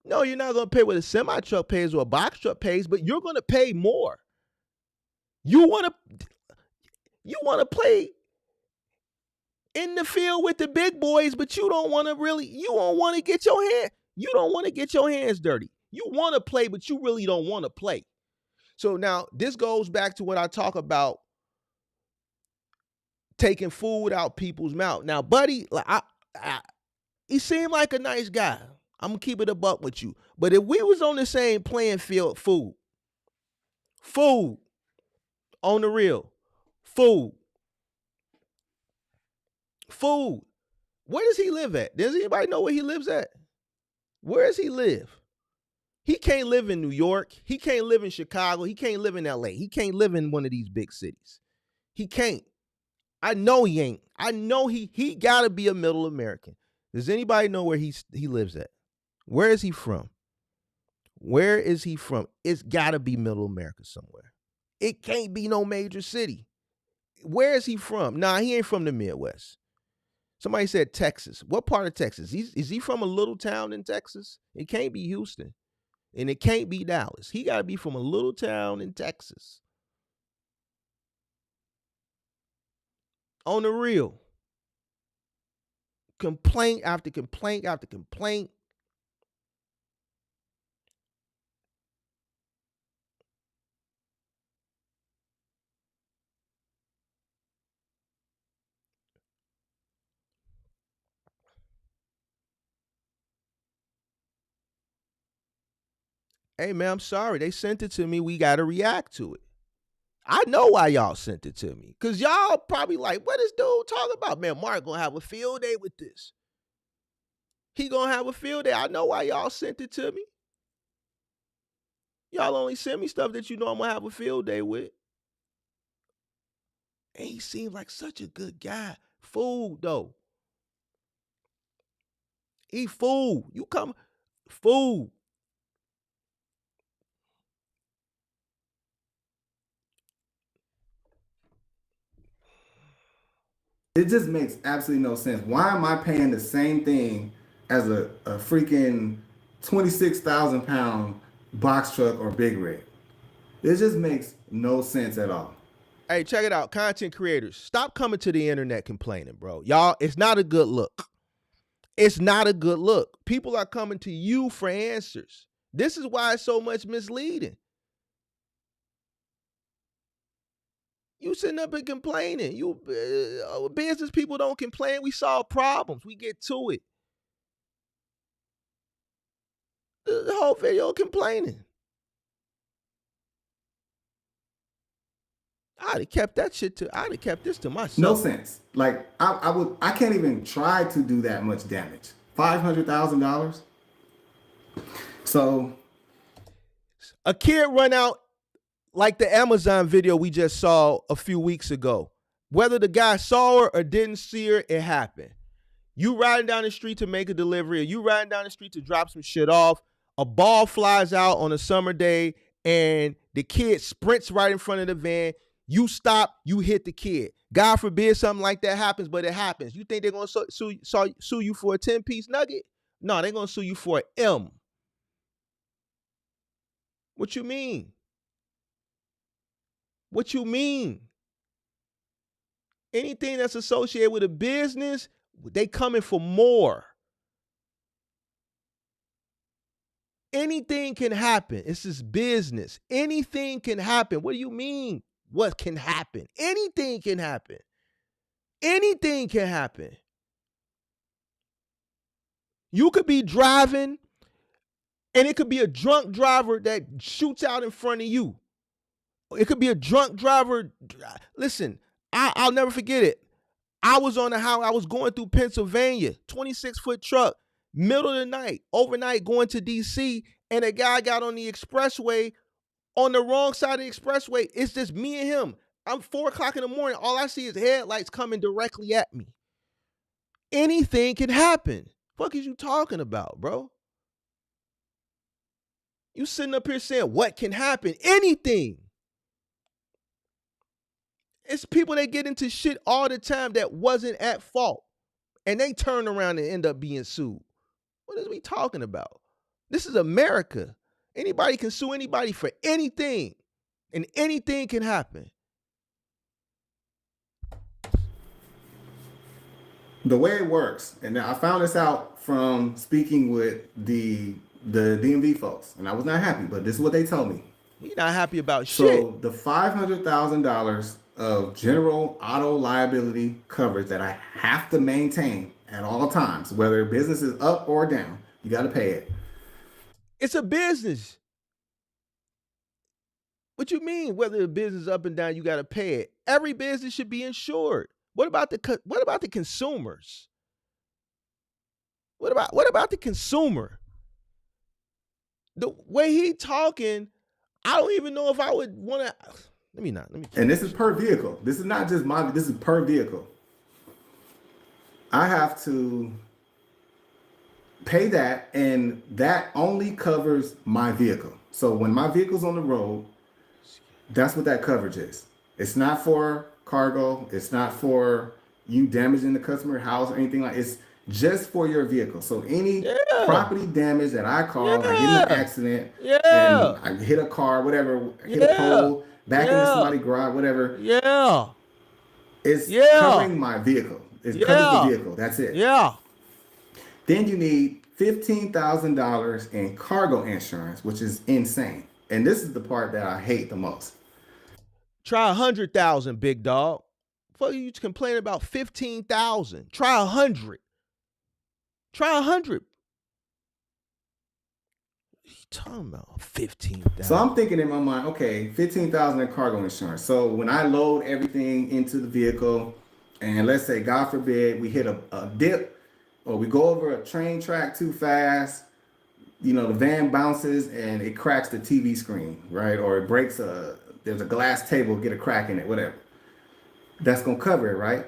No, you're not going to pay what a semi truck pays or a box truck pays, but you're going to pay more. You want to play in the field with the big boys, but you don't want to get your hands dirty. You want to play, but you really don't want to play. So now this goes back to what I talk about, taking food out people's mouth. Now, Buddy, he seemed like a nice guy. I'm gonna keep it a buck with you. But if we was on the same playing field, food on the real, food. Where does he live at? Does anybody know where he lives at? Where does he live? He can't live in New York. He can't live in Chicago. He can't live in LA. He can't live in one of these big cities. He can't. I know he ain't. I know he gotta be a middle American. Does anybody know where he lives at? Where is he from? Where is he from? It's gotta be middle America somewhere. It can't be no major city. Where is he from? Nah, he ain't from the Midwest. Somebody said Texas. What part of Texas? Is he from a little town in Texas? It can't be Houston. And it can't be Dallas. He got to be from a little town in Texas. On the real. Complaint after complaint after complaint. Hey, man, I'm sorry. They sent it to me. We got to react to it. I know why y'all sent it to me. Because y'all probably like, what is dude talking about? Man, Mark going to have a field day with this. He going to have a field day. I know why y'all sent it to me. Y'all only send me stuff that you know I'm going to have a field day with. And he seems like such a good guy. Fool, though. He fool. You come, fool. It just makes absolutely no sense. Why am I paying the same thing as a freaking 26,000 pound box truck or big rig? It just makes no sense at all. Hey, check it out. Content creators, stop coming to the internet complaining, bro. Y'all, it's not a good look. It's not a good look. People are coming to you for answers. This is why it's so much misleading. You sitting up and complaining. You business people don't complain. We solve problems. We get to it. The whole video complaining. I'd have kept that shit to. I'd have kept this to myself. No sense. Like I can't even try to do that much damage. $500,000. So a kid run out like the Amazon video we just saw a few weeks ago. Whether the guy saw her or didn't see her, it happened. You riding down the street to make a delivery, or you riding down the street to drop some shit off. A ball flies out on a summer day, and the kid sprints right in front of the van. You stop, you hit the kid. God forbid something like that happens, but it happens. You think they're going to sue you for a 10-piece nugget? No, they're going to sue you for an M. What you mean? What you mean? Anything that's associated with a business, they coming for more. Anything can happen. It's this business. Anything can happen. What do you mean? What can happen? Anything can happen. Anything can happen. You could be driving, and it could be a drunk driver that shoots out in front of you. It could be a drunk driver. Listen, I'll never forget it. I was on the highway. I was going through Pennsylvania, 26-foot truck, middle of the night, overnight going to D.C., and a guy got on the expressway on the wrong side of the expressway. It's just me and him. I'm 4 o'clock in the morning. All I see is headlights coming directly at me. Anything can happen. Fuck is you talking about, bro? You sitting up here saying what can happen? Anything. It's people that get into shit all the time that wasn't at fault, and they turn around and end up being sued. What is we talking about? This is America. Anybody can sue anybody for anything, and anything can happen. The way it works, and I found this out from speaking with the DMV folks, and I was not happy, but this is what they told me. You're not happy about shit. So the $500,000 of general auto liability coverage that I have to maintain at all times, whether business is up or down, you got to pay it. It's a business. What you mean? Whether the business is up and down, you got to pay it. Every business should be insured. What about the consumers? What about the consumer? The way he talking, I don't even know if I would want to. Let me. And this is per vehicle. This is not just this is per vehicle. I have to pay that, and that only covers my vehicle. So when my vehicle's on the road, that's what that coverage is. It's not for cargo. It's not for you damaging the customer house or anything like it's just for your vehicle. So any Yeah. property damage that I cause, I get in an Yeah. accident and Yeah. I hit a car, whatever, hit a Yeah. pole, back into Yeah. somebody's garage, whatever, Yeah. it's Yeah. covering my vehicle. It covers the Yeah. vehicle. That's it. Yeah. Then you need $15,000 in cargo insurance, which is insane. And this is the part that I hate the most. Try 100,000, big dog. Fuck you complaining about 15,000. Try 100. Try 100. What are you talking about? So 15,000. I'm thinking in my mind, okay, 15,000 in cargo insurance. So when I load everything into the vehicle, and let's say, God forbid, we hit a dip or we go over a train track too fast, you know, the van bounces and it cracks the TV screen, right? Or it breaks there's a glass table, get a crack in it, whatever. That's gonna cover it, right?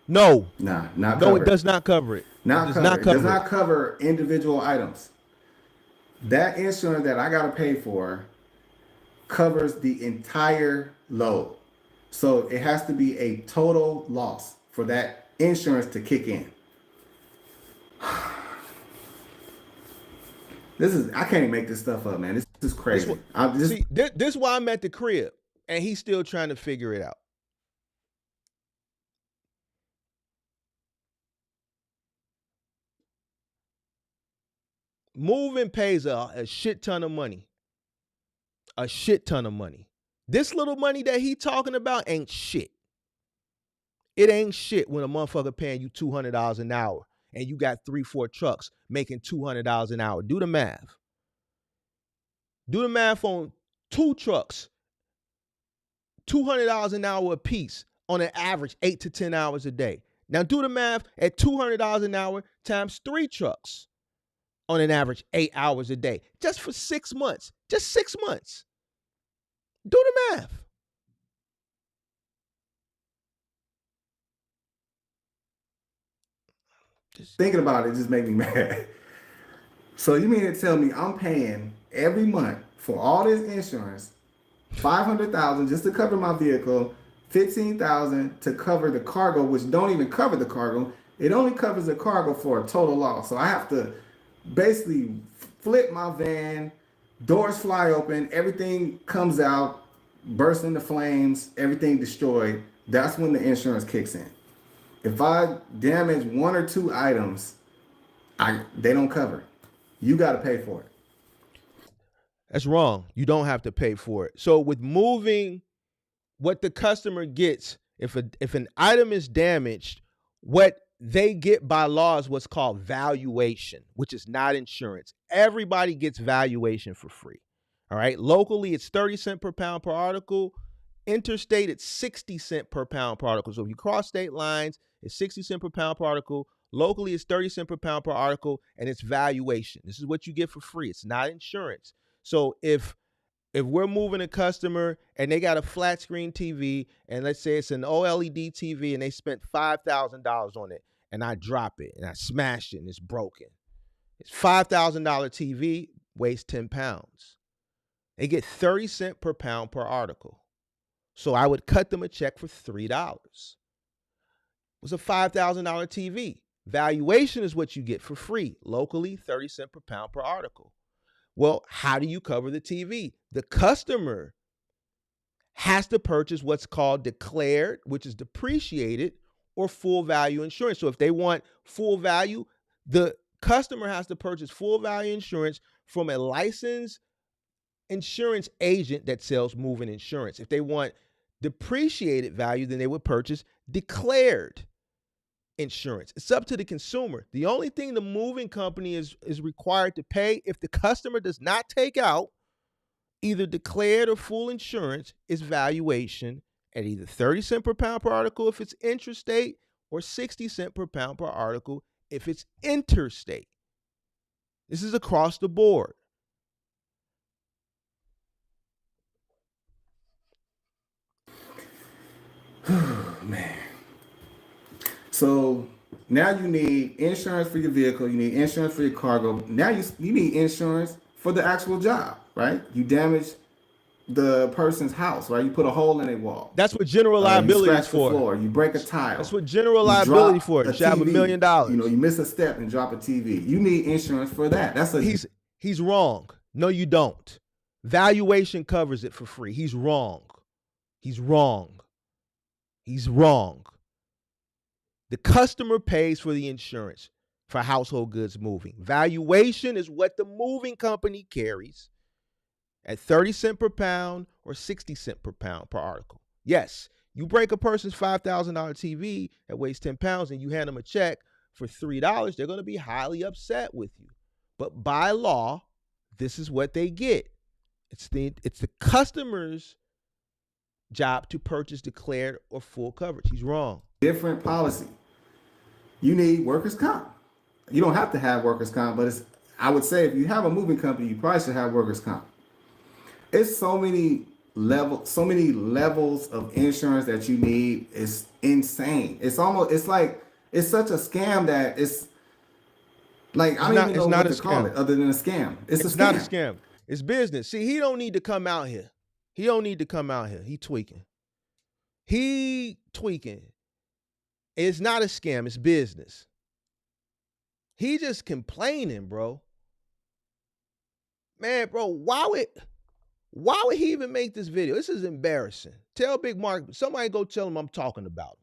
No. Nah, not No, it cover it. does not cover it. It Not does cover not it. It does cover it. not cover individual items. That insurance that I gotta pay for covers the entire load. So it has to be a total loss for that insurance to kick in. I can't even make this stuff up, man. This is crazy. I'm just See, this is why I'm at the crib, and he's still trying to figure it out. Moving pays a shit ton of money. A shit ton of money. This little money that he talking about ain't shit. It ain't shit when a motherfucker paying you $200 an hour and you got 3-4 trucks making $200 an hour. Do the math. Do the math on 2 trucks, $200 an hour a piece on an average 8 to 10 hours a day. Now do the math at $200 an hour times 3 trucks on an average 8 hours a day. Just for 6 months. Just 6 months. Do the math. thinking about it just make me mad. So you mean to tell me I'm paying every month for all this insurance, 500,000 just to cover my vehicle, 15,000 to cover the cargo, which don't even cover the cargo. It only covers the cargo for a total loss. So I have to basically flip my van, doors fly open, everything comes out, bursts into flames, everything destroyed. That's when the insurance kicks in. If I damage 1 or 2 items, they don't cover it. You got to pay for it. That's wrong. You don't have to pay for it. So with moving, what the customer gets, if an item is damaged, what they get by law is what's called valuation, which is not insurance. Everybody gets valuation for free. All right. Locally, it's 30 cents per pound per article. Interstate, it's 60 cents per pound per article. So if you cross state lines, it's 60 cents per pound per article. Locally, it's 30 cents per pound per article, and it's valuation. This is what you get for free. It's not insurance. So if we're moving a customer and they got a flat screen TV, and let's say it's an OLED TV and they spent $5,000 on it, and I drop it and I smash it and it's broken. It's $5,000 TV, weighs 10 pounds. They get 30 cents per pound per article. So I would cut them a check for $3. It was a $5,000 TV. Valuation is what you get for free. Locally, 30 cents per pound per article. Well, how do you cover the TV? The customer has to purchase what's called declared, which is depreciated, or full value insurance. So if they want full value, the customer has to purchase full value insurance from a licensed insurance agent that sells moving insurance. If they want depreciated value, then they would purchase declared insurance. It's up to the consumer. The only thing the moving company is required to pay if the customer does not take out either declared or full insurance is valuation at either 30 cents per pound per article if it's intrastate or 60 cents per pound per article if it's interstate. This is across the board. Man. So now you need insurance for your vehicle, you need insurance for your cargo. Now you need insurance for the actual job, right? You damage the person's house, right? You put a hole in a wall. That's what general You liability is scratch the for. floor. You break a tile. That's what general You liability drop for. a You should have $1 TV. million. You miss a step and drop a TV. You need insurance for that. That's a He's wrong. No, you don't. Valuation covers it for free. He's wrong. He's wrong. He's wrong. The customer pays for the insurance for household goods moving. Valuation is what the moving company carries at 30 cents per pound or 60 cents per pound per article. Yes, you break a person's $5,000 TV that weighs 10 pounds and you hand them a check for $3, they're going to be highly upset with you. But by law, this is what they get. It's the customer's job to purchase declared or full coverage. He's wrong. different policy. You need workers' comp. You don't have to have workers' comp, but I would say if you have a moving company, you probably should have workers' comp. It's so many levels of insurance that you need. It's insane. It's such a scam that it's like I don't even know what to call it other than a scam. It's not a scam. It's business. See, he don't need to come out here. He tweaking. It's not a scam. It's business. He just complaining, bro. Man, bro, why would he even make this video? This is embarrassing. Tell Big Mark, somebody go tell him I'm talking about him.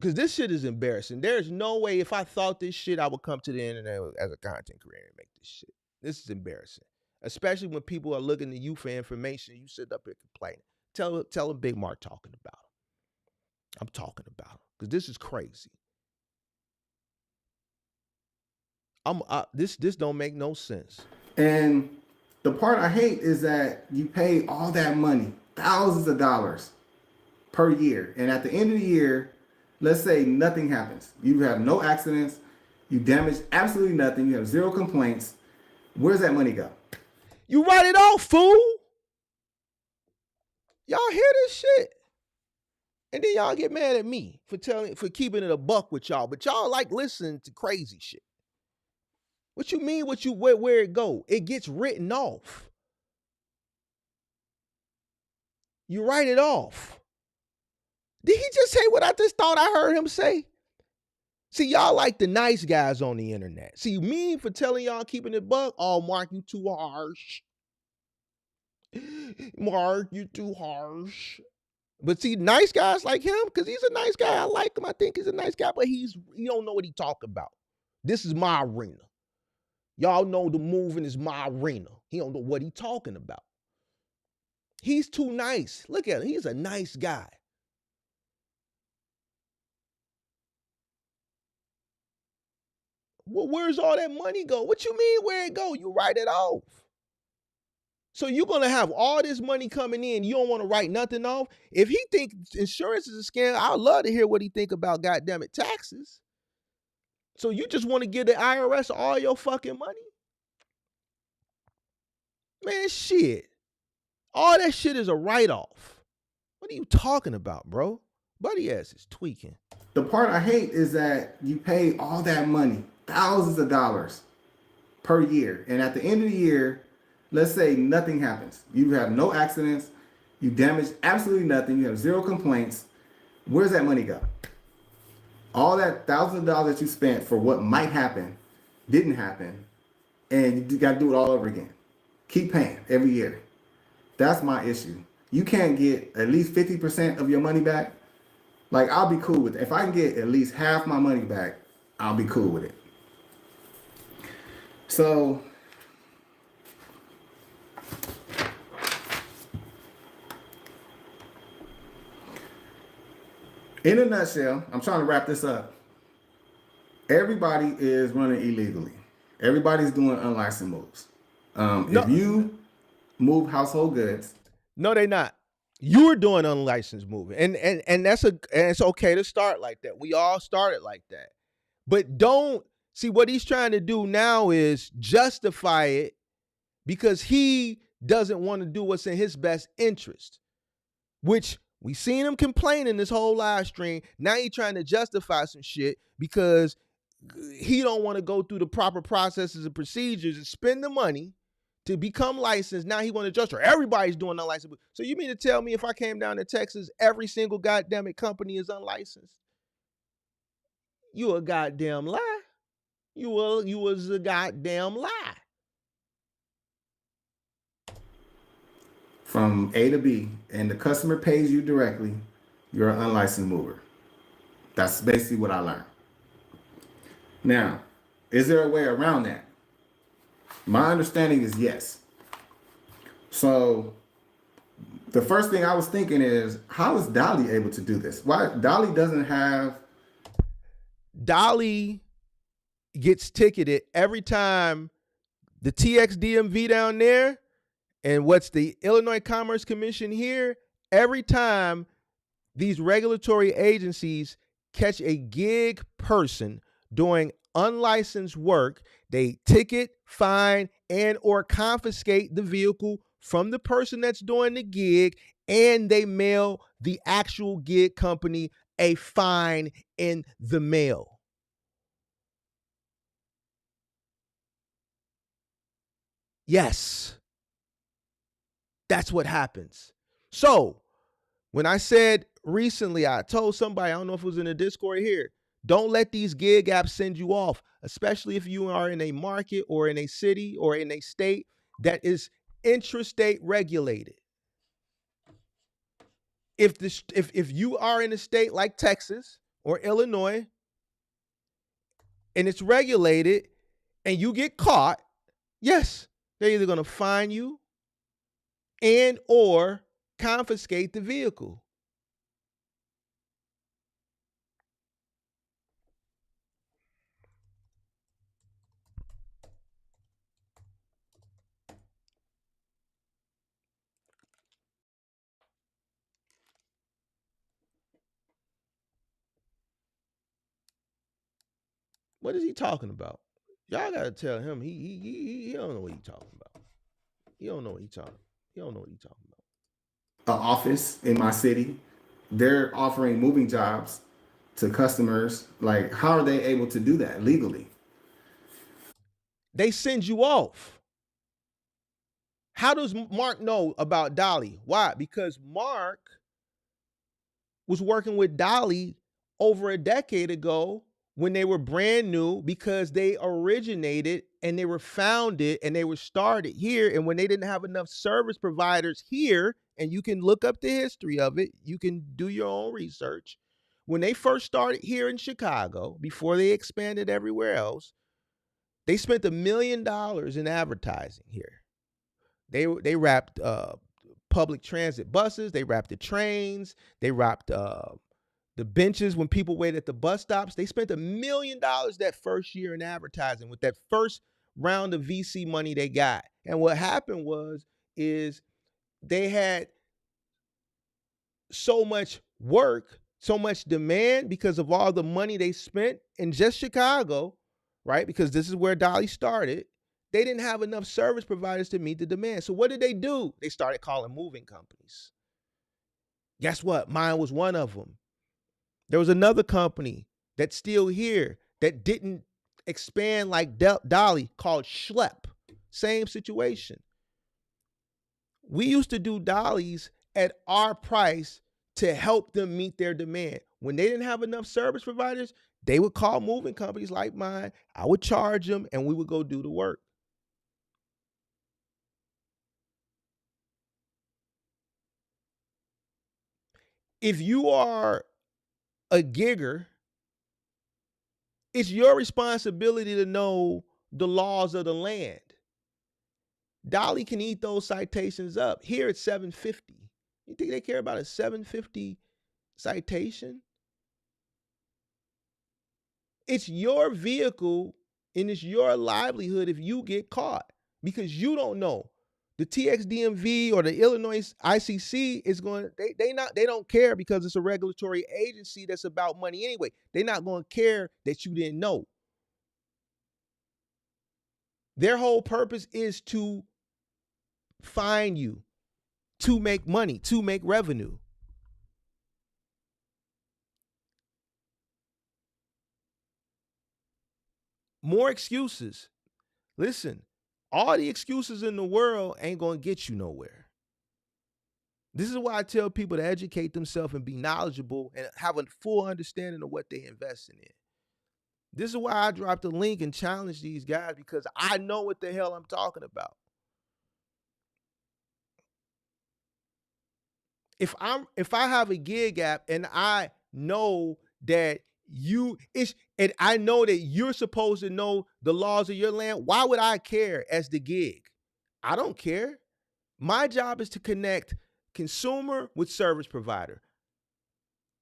Because this shit is embarrassing. There's no way if I thought this shit, I would come to the internet as a content creator and make this shit. This is embarrassing. Especially when people are looking to you for information. You sit up here complaining. Tell him Big Mark talking about him. I'm talking about him. Because this is crazy. This don't make no sense. And the part I hate is that you pay all that money, thousands of dollars per year. And at the end of the year, let's say nothing happens. You have no accidents. You damage absolutely nothing. You have zero complaints. Where's that money go? You write it off, fool. Y'all hear this shit? And then y'all get mad at me for keeping it a buck with y'all. But y'all like listening to crazy shit. What you mean? Where it go? It gets written off. You write it off. Did he just say what I just thought I heard him say? See, y'all like the nice guys on the internet. See, me for telling y'all keeping it buck, oh, Mark, you too harsh. Mark, you too harsh. But see, nice guys like him, because he's a nice guy. I like him. I think he's a nice guy, but he don't know what he talk about. This is my arena. Y'all know the moving is my arena. He don't know what he talking about. He's too nice. Look at him. He's a nice guy. Well, where's all that money go? What you mean where it go? You write it off. So you're going to have all this money coming in. You don't want to write nothing off. If he think insurance is a scam, I'd love to hear what he think about goddamn it taxes. So you just want to give the IRS all your fucking money? Man, shit. All that shit is a write-off. What are you talking about, bro? Buddy ass is tweaking. The part I hate is that you pay all that money, thousands of dollars per year. And at the end of the year, let's say nothing happens. You have no accidents. You damage absolutely nothing. You have zero complaints. Where's that money go? All that thousands of dollars that you spent for what might happen didn't happen. And you got to do it all over again. Keep paying every year. That's my issue. You can't get at least 50% of your money back. Like, I'll be cool with it. If I can get at least half my money back, I'll be cool with it. So, in a nutshell, I'm trying to wrap this up. Everybody is running illegally. Everybody's doing unlicensed moves. If you move household goods, no, they not. You're doing unlicensed moving, and it's okay to start like that. We all started like that, but don't see what he's trying to do now is justify it because he doesn't want to do what's in his best interest, which we seen him complaining this whole live stream. Now he's trying to justify some shit because he don't want to go through the proper processes and procedures and spend the money to become licensed. Now he want to adjust her. Everybody's doing unlicensed. So you mean to tell me if I came down to Texas, every single goddamn it company is unlicensed? You a goddamn lie. You was a goddamn lie. From A to B, and the customer pays you directly, you're an unlicensed mover. That's basically what I learned. Now, is there a way around that? My understanding is yes. So the first thing I was thinking is, how is Dolly able to do this? Why Dolly doesn't have? Dolly gets ticketed every time the TXDMV down there and what's the Illinois Commerce Commission here, every time these regulatory agencies catch a gig person doing unlicensed work, they ticket, fine, and or confiscate the vehicle from the person that's doing the gig, and they mail the actual gig company a fine in the mail. Yes, that's what happens. So when I said recently, I told somebody, I don't know if it was in the Discord here, don't let these gig apps send you off, especially if you are in a market or in a city or in a state that is intrastate regulated. If you are in a state like Texas or Illinois and it's regulated and you get caught, yes, they're either going to fine you and or confiscate the vehicle. What is he talking about? Y'all gotta tell him he don't know what he talking about. He don't know what he talking. He don't know what he talking about. An office in my city, they're offering moving jobs to customers. Like, how are they able to do that legally? They send you off. How does Mark know about Dolly? Why? Because Mark was working with Dolly over a decade ago when they were brand new, because they originated and they were founded and they were started here. And when they didn't have enough service providers here, and you can look up the history of it, you can do your own research. When they first started here in Chicago, before they expanded everywhere else, they spent $1 million in advertising here. They wrapped public transit buses, they wrapped the trains, they wrapped the benches when people wait at the bus stops. They spent $1 million that first year in advertising with that first round of VC money they got. And what happened is they had so much work, so much demand because of all the money they spent in just Chicago, right? Because this is where Dolly started. They didn't have enough service providers to meet the demand. So what did they do? They started calling moving companies. Guess what? Mine was one of them. There was another company that's still here that didn't expand like Dolly, called Schlep. Same situation. We used to do dollies at our price to help them meet their demand. When they didn't have enough service providers, they would call moving companies like mine. I would charge them and we would go do the work. If you are a gigger, it's your responsibility to know the laws of the land. Dolly can eat those citations up. Here it's 750. You think they care about a 750 citation? It's your vehicle and it's your livelihood if you get caught, because you don't know. The TXDMV or the Illinois ICC is going, they don't care, because it's a regulatory agency that's about money anyway. They're not going to care that you didn't know. Their whole purpose is to fine you, to make money, to make revenue. More excuses. Listen, All the excuses in the world ain't gonna get you nowhere. This is why I tell people to educate themselves and be knowledgeable and have a full understanding of what they investing in. This is why I dropped a link and challenge these guys, because I know what the hell I'm talking about. If I have a gig app and I know that and I know that you're supposed to know the laws of your land, why would I care as the gig? I don't care. My job is to connect consumer with service provider.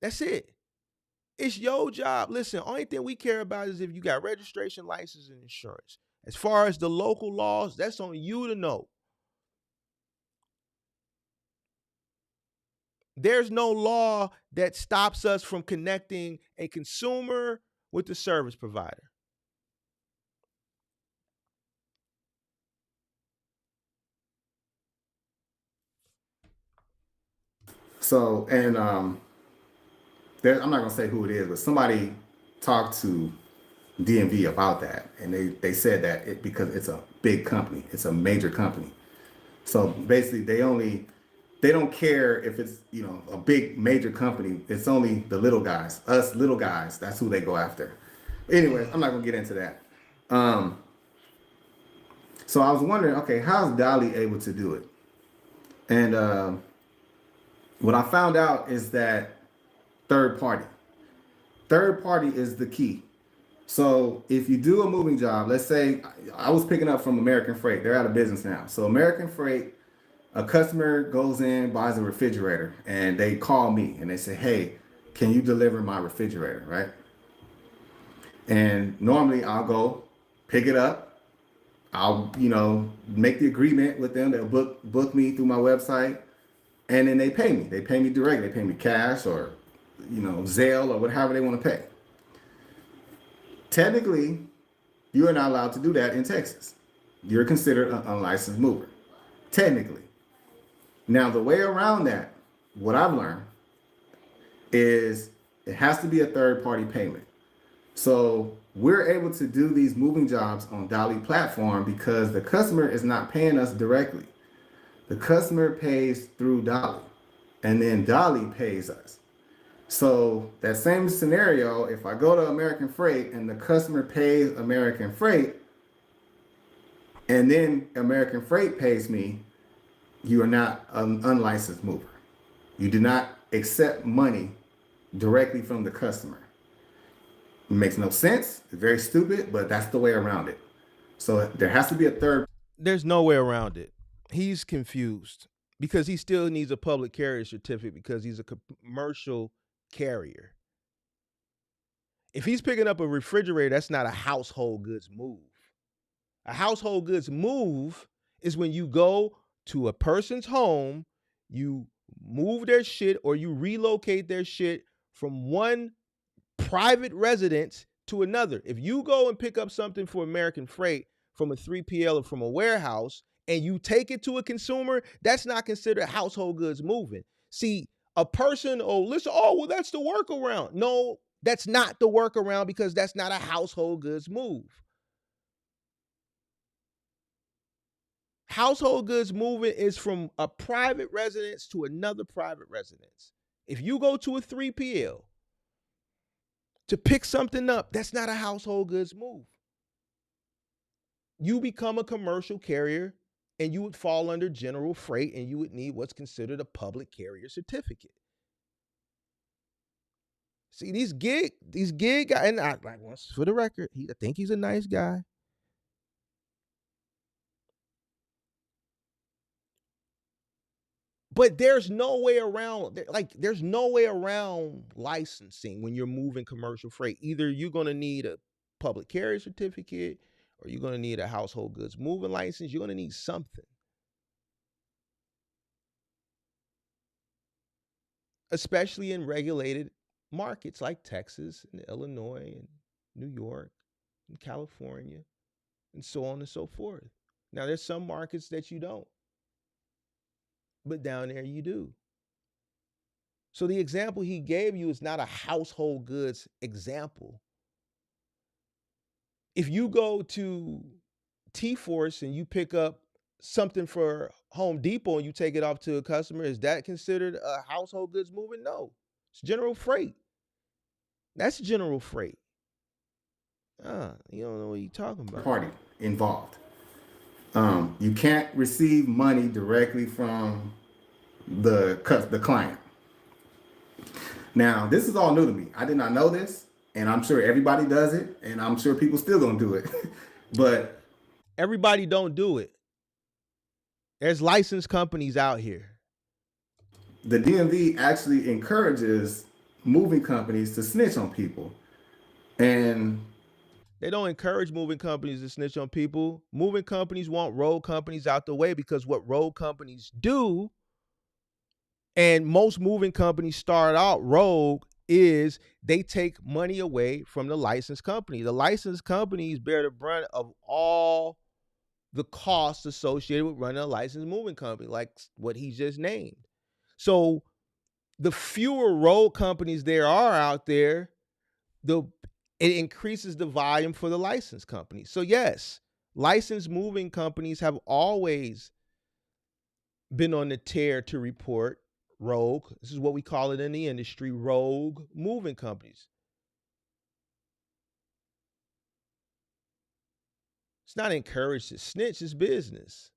That's it. It's your job. Listen, only thing we care about is if you got registration, license, and insurance. As far as the local laws, that's on you to know. There's no law that stops us from connecting a consumer with the service provider. So, and I'm not gonna say who it is, but somebody talked to DMV about that, and they said that because it's a big company, it's a major company. So basically, they don't care if it's a big major company. It's only the little guys, us little guys. That's who they go after. Anyways, I'm not gonna get into that. Um, so I was wondering, okay, how's Dolly able to do it? And what I found out is that third party. Third party is the key. So if you do a moving job, let's say I was picking up from American Freight. They're out of business now. So American Freight, a customer goes in, buys a refrigerator, and they call me and they say, "Hey, can you deliver my refrigerator?" Right? And normally I'll go pick it up. I'll make the agreement with them. They'll book me through my website, and then they pay me. They pay me direct. They pay me cash or Zelle or whatever they want to pay. Technically, you are not allowed to do that in Texas. You're considered an unlicensed mover, technically. Now, the way around that, what I've learned is it has to be a third party payment. So we're able to do these moving jobs on Dolly platform because the customer is not paying us directly. The customer pays through Dolly, and then Dolly pays us. So that same scenario, if I go to American Freight and the customer pays American Freight, and then American Freight pays me, you are not an unlicensed mover. You do not accept money directly from the customer. It makes no sense. It's very stupid, but that's the way around it. So there has to be a third. There's no way around it. He's confused because he still needs a public carrier certificate because he's a commercial carrier. If he's picking up a refrigerator, that's not a household goods move. A household goods move is when you go to a person's home, you move their shit or you relocate their shit from one private residence to another. If you go and pick up something for American Freight from a 3PL or from a warehouse and you take it to a consumer, that's not considered household goods moving. See, a person, well, that's the workaround. No, that's not the workaround because that's not a household goods move. Household goods moving is from a private residence to another private residence. If you go to a 3PL to pick something up, that's not a household goods move. You become a commercial carrier and you would fall under general freight and you would need what's considered a public carrier certificate. See, these gig guys, and I like once for the record, I think he's a nice guy. But there's no way around there's no way around licensing when you're moving commercial freight. Either you're going to need a public carrier certificate or you're going to need a household goods moving license. You're going to need something. Especially in regulated markets like Texas and Illinois and New York and California and so on and so forth. Now there's some markets that you don't, but down there you do. So the example he gave you is not a household goods example. If you go to T-Force and you pick up something for Home Depot and you take it off to a customer, is that considered a household goods moving? No. It's general freight. That's general freight. You don't know what you're talking about. Party involved. You can't receive money directly from the client. Now, this is all new to me. I did not know this, and I'm sure everybody does it, and I'm sure people still gonna do it. But everybody don't do it. There's licensed companies out here. The DMV actually encourages moving companies to snitch on people, and they don't encourage moving companies to snitch on people. Moving companies want road companies out the way, because what road companies do, and most moving companies start out rogue, is they take money away from the licensed company. The licensed companies bear the brunt of all the costs associated with running a licensed moving company, like what he just named. So the fewer road companies there are out there, it increases the volume for the licensed companies. So yes, licensed moving companies have always been on the tear to report rogue. This is what we call it in the industry, rogue moving companies. It's not encouraged to snitch, it's business.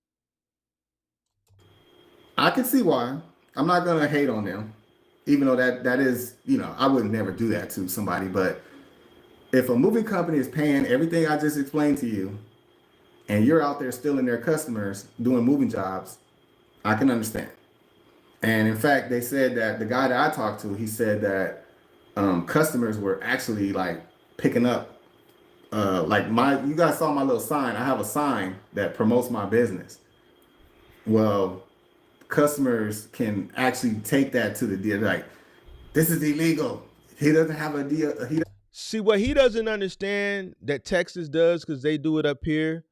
I can see why. I'm not gonna hate on them, even though that is, I would never do that to somebody. But if a moving company is paying everything I just explained to you, and you're out there stealing their customers doing moving jobs, I can understand. And in fact, they said that the guy that I talked to, he said that customers were actually like picking up, you guys saw my little sign. I have a sign that promotes my business. Well, customers can actually take that to the deal. Like, this is illegal. He doesn't have a deal. See, what he doesn't understand that Texas does, because they do it up here,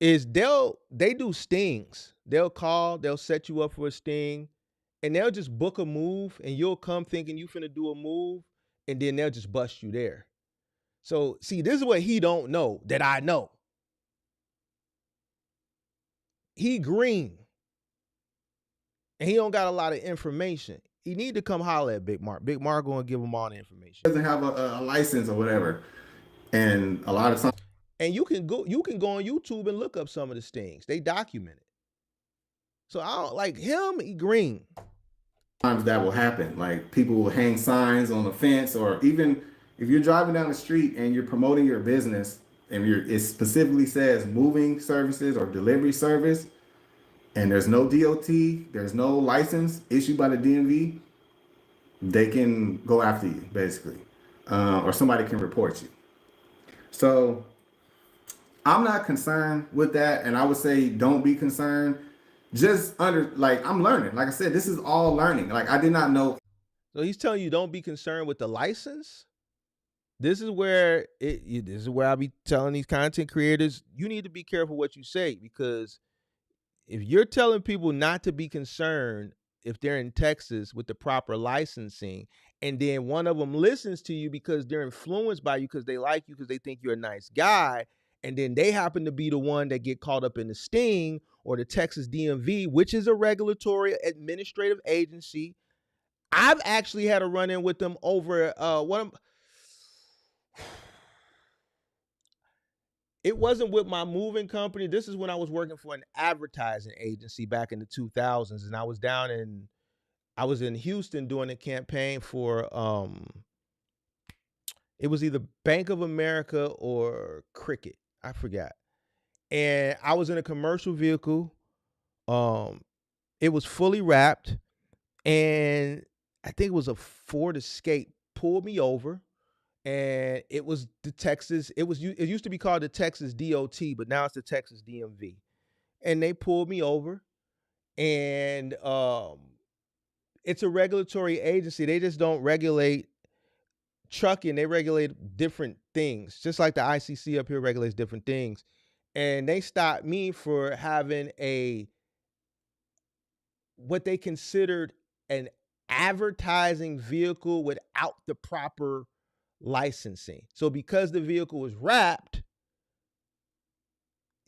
is they do stings. They'll call, they'll set you up for a sting, and they'll just book a move, and you'll come thinking you finna do a move, and then they'll just bust you there. So see, this is what he don't know that I know. He green, and he don't got a lot of information. He need to come holler at Big Mark. Big Mark gonna give him all the information. He doesn't have a license or whatever, and a lot of times. And you can go on YouTube and look up some of the stings. They document it. So I don't like him. He green. Times that will happen. Like, people will hang signs on the fence, or even if you're driving down the street and you're promoting your business, and it specifically says moving services or delivery service, and there's no DOT, there's no license issued by the DMV, they can go after you, basically, or somebody can report you. So I'm not concerned with that, and I would say don't be concerned. Just I'm learning. Like I said, this is all learning. Like, I did not know. So he's telling you don't be concerned with the license. This is where I be telling these content creators, you need to be careful what you say, because if you're telling people not to be concerned if they're in Texas with the proper licensing, and then one of them listens to you because they're influenced by you, because they like you, because they think you're a nice guy, and then they happen to be the one that get caught up in the sting, or the Texas DMV, which is a regulatory administrative agency. I've actually had a run-in with them over it wasn't with my moving company. This is when I was working for an advertising agency back in the 2000s, and I was in Houston doing a campaign for it was either Bank of America or Cricket, I forgot. And I was in a commercial vehicle. It was fully wrapped, and I think it was a Ford Escape pulled me over, and it was the Texas. It used to be called the Texas DOT, but now it's the Texas DMV. And they pulled me over, and it's a regulatory agency. They just don't regulate trucking. They regulate different things, just like the ICC up here regulates different things. And they stopped me for having what they considered an advertising vehicle without the proper licensing. So because the vehicle was wrapped,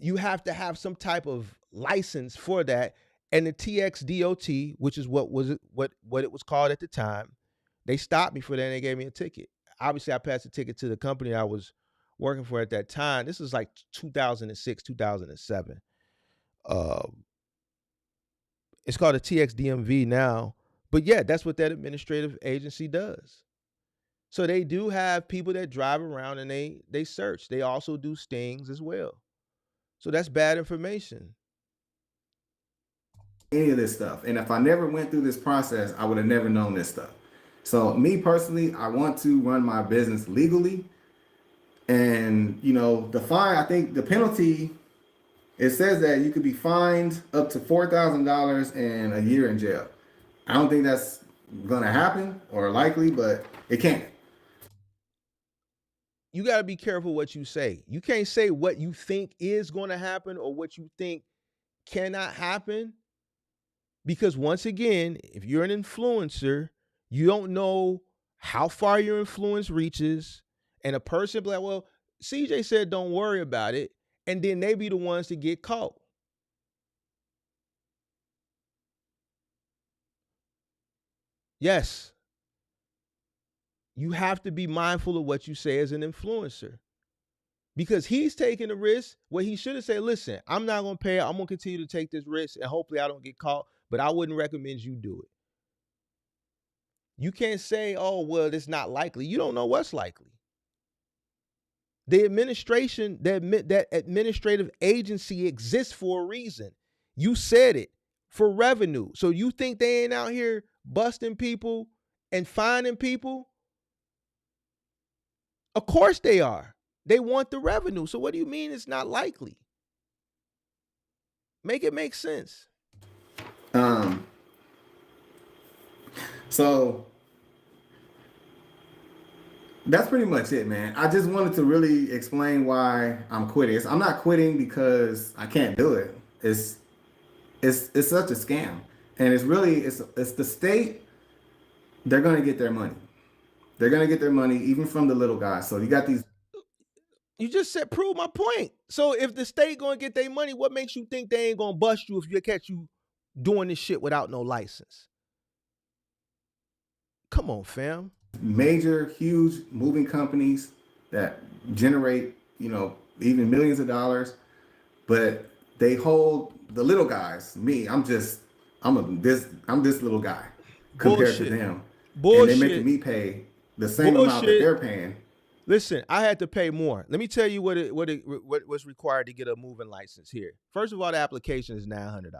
you have to have some type of license for that. And the TXDOT, which is what it was called at the time, they stopped me for that and they gave me a ticket. Obviously, I passed the ticket to the company I was working for at that time. This is like 2006, 2007. It's called a TXDMV now. But yeah, that's what that administrative agency does. So they do have people that drive around and they search. They also do stings as well. So that's bad information. Any of this stuff. And if I never went through this process, I would have never known this stuff. So me personally, I want to run my business legally. And the fine, I think the penalty, it says that you could be fined up to $4,000 and a year in jail. I don't think that's gonna happen or likely, but it can. You got to be careful what you say. You can't say what you think is going to happen or what you think cannot happen. Because once again, if you're an influencer, you don't know how far your influence reaches. And a person be like, well, CJ said don't worry about it. And then they be the ones to get caught. Yes. You have to be mindful of what you say as an influencer. Because he's taking a risk where he should have said, listen, I'm not going to pay. I'm going to continue to take this risk and hopefully I don't get caught, but I wouldn't recommend you do it. You can't say, oh, well, it's not likely. You don't know what's likely. The administration, that administrative agency exists for a reason. You said it, for revenue. So you think they ain't out here busting people and finding people? Of course they are. They want the revenue. So what do you mean it's not likely? Make it make sense. So that's pretty much it, man. I just wanted to really explain why I'm quitting. I'm not quitting because I can't do it. It's such a scam, and it's the state. They're gonna get their money. They're gonna get their money even from the little guys. So you got these. You just said prove my point. So if the state gonna get their money, what makes you think they ain't gonna bust you if you catch you doing this shit without no license? Come on, fam. Major, huge moving companies that generate, even millions of dollars, but they hold the little guys. Me, I'm this little guy compared to them. Bullshit. And they're making me pay the same amount that they're paying. Listen, I had to pay more. Let me tell you what was required to get a moving license here. First of all, the application is $900.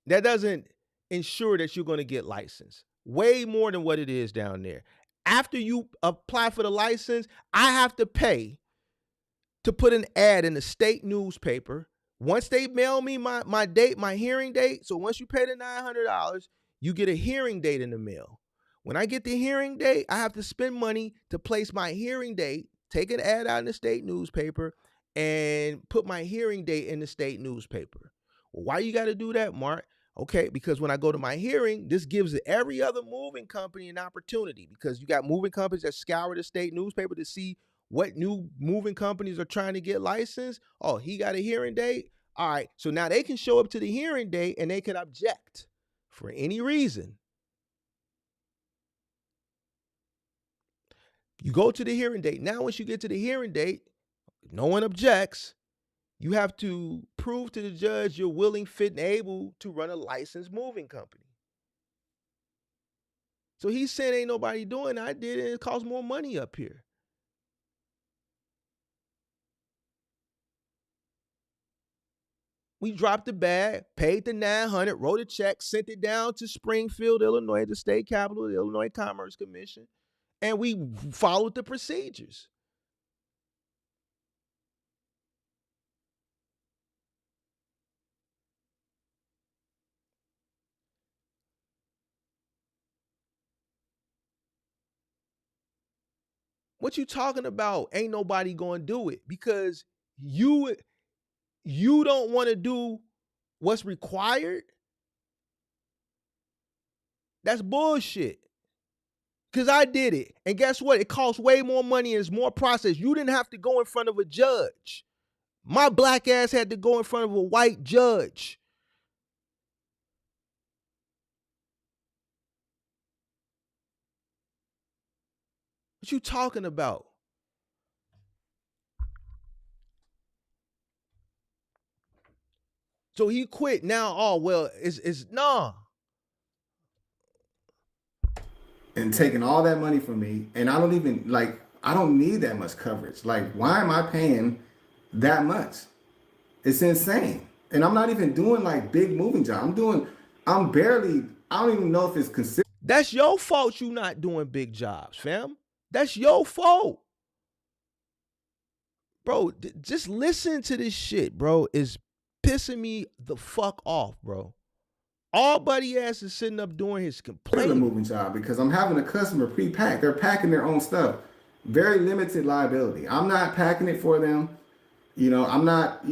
That doesn't ensure that you're going to get licensed. Way more than what it is down there. After you apply for the license, I have to pay to put an ad in the state newspaper. Once they mail me my date, my hearing date, so once you pay the $900, you get a hearing date in the mail. When I get the hearing date, I have to spend money to place my hearing date, take an ad out in the state newspaper, and put my hearing date in the state newspaper. Well, why you got to do that, Mark? Okay, because when I go to my hearing, this gives every other moving company an opportunity, because you got moving companies that scour the state newspaper to see what new moving companies are trying to get licensed. Oh, he got a hearing date? All right, so now they can show up to the hearing date and they can object for any reason. You go to the hearing date. Now, once you get to the hearing date, if no one objects, you have to prove to the judge you're willing, fit, and able to run a licensed moving company. So he's saying ain't nobody doing it. I did it, and it costs more money up here. We dropped the bag, paid the $900, wrote a check, sent it down to Springfield, Illinois, the state capital of the Illinois Commerce Commission, and we followed the procedures. What you talking about? Ain't nobody gonna do it because you don't want to do what's required. That's bullshit. Because I did it. And guess what? It costs way more money and it's more process. You didn't have to go in front of a judge. My black ass had to go in front of a white judge. What you talking about? So he quit now. Oh well, it's nah. And taking all that money from me, and I don't even like. I don't need that much coverage. Like, why am I paying that much? It's insane. And I'm not even doing like big moving jobs. I'm barely. I don't even know if it's considered. That's your fault. You not doing big jobs, fam. That's your fault, bro. Just listen to this shit, bro. It's pissing me the fuck off, bro. All Buddy ass is sitting up doing his A complaining. moving job because I'm having a customer pre-pack. They're packing their own stuff. Very limited liability. I'm not packing it for them. I'm not,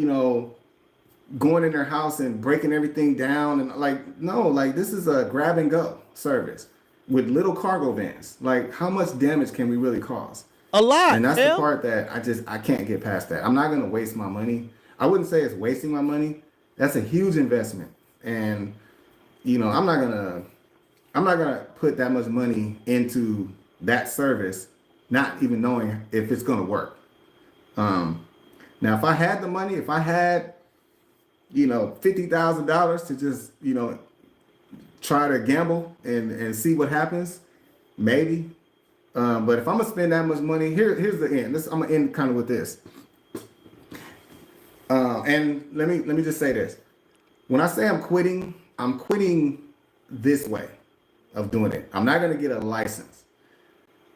going in their house and breaking everything down and like no, like this is a grab and go service with little cargo vans. Like how much damage can we really cause? A lot, And that's the fam. part that I can't get past that. I'm not gonna waste my money. I wouldn't say it's wasting my money. That's a huge investment. And I'm not gonna put that much money into that service, not even knowing if it's gonna work. Now, if I had the money, if I had, $50,000 to just, try to gamble and see what happens, maybe. But if I'm gonna spend that much money, here's the end. I'm gonna end kind of with this. And let me just say this: when I say I'm quitting this way of doing it. I'm not gonna get a license.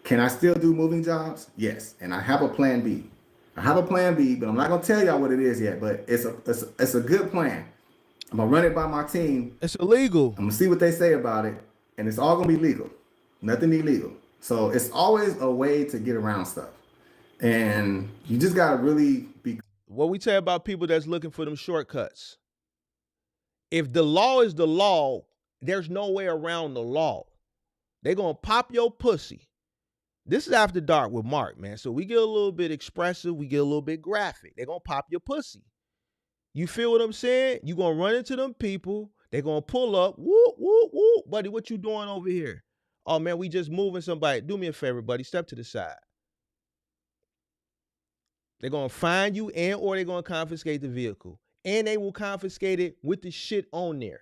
Can I still do moving jobs? Yes, and I have a plan B. I have a plan B, but I'm not gonna tell y'all what it is yet. But it's a good plan. I'm gonna run it by my team. It's illegal. I'm gonna see what they say about it, and it's all gonna be legal. Nothing illegal. So it's always a way to get around stuff, and you just gotta really be. What we say about people that's looking for them shortcuts. If the law is the law, there's no way around the law. They gonna pop your pussy. This is After Dark with Mark, man. So we get a little bit expressive, we get a little bit graphic. They gonna pop your pussy. You feel what I'm saying? You gonna run into them people. They gonna pull up. Whoop, whoop, whoop. Buddy, what you doing over here? Oh, man, we just moving somebody. Do me a favor, buddy. Step to the side. They're gonna find you and or they're gonna confiscate the vehicle. And they will confiscate it with the shit on there.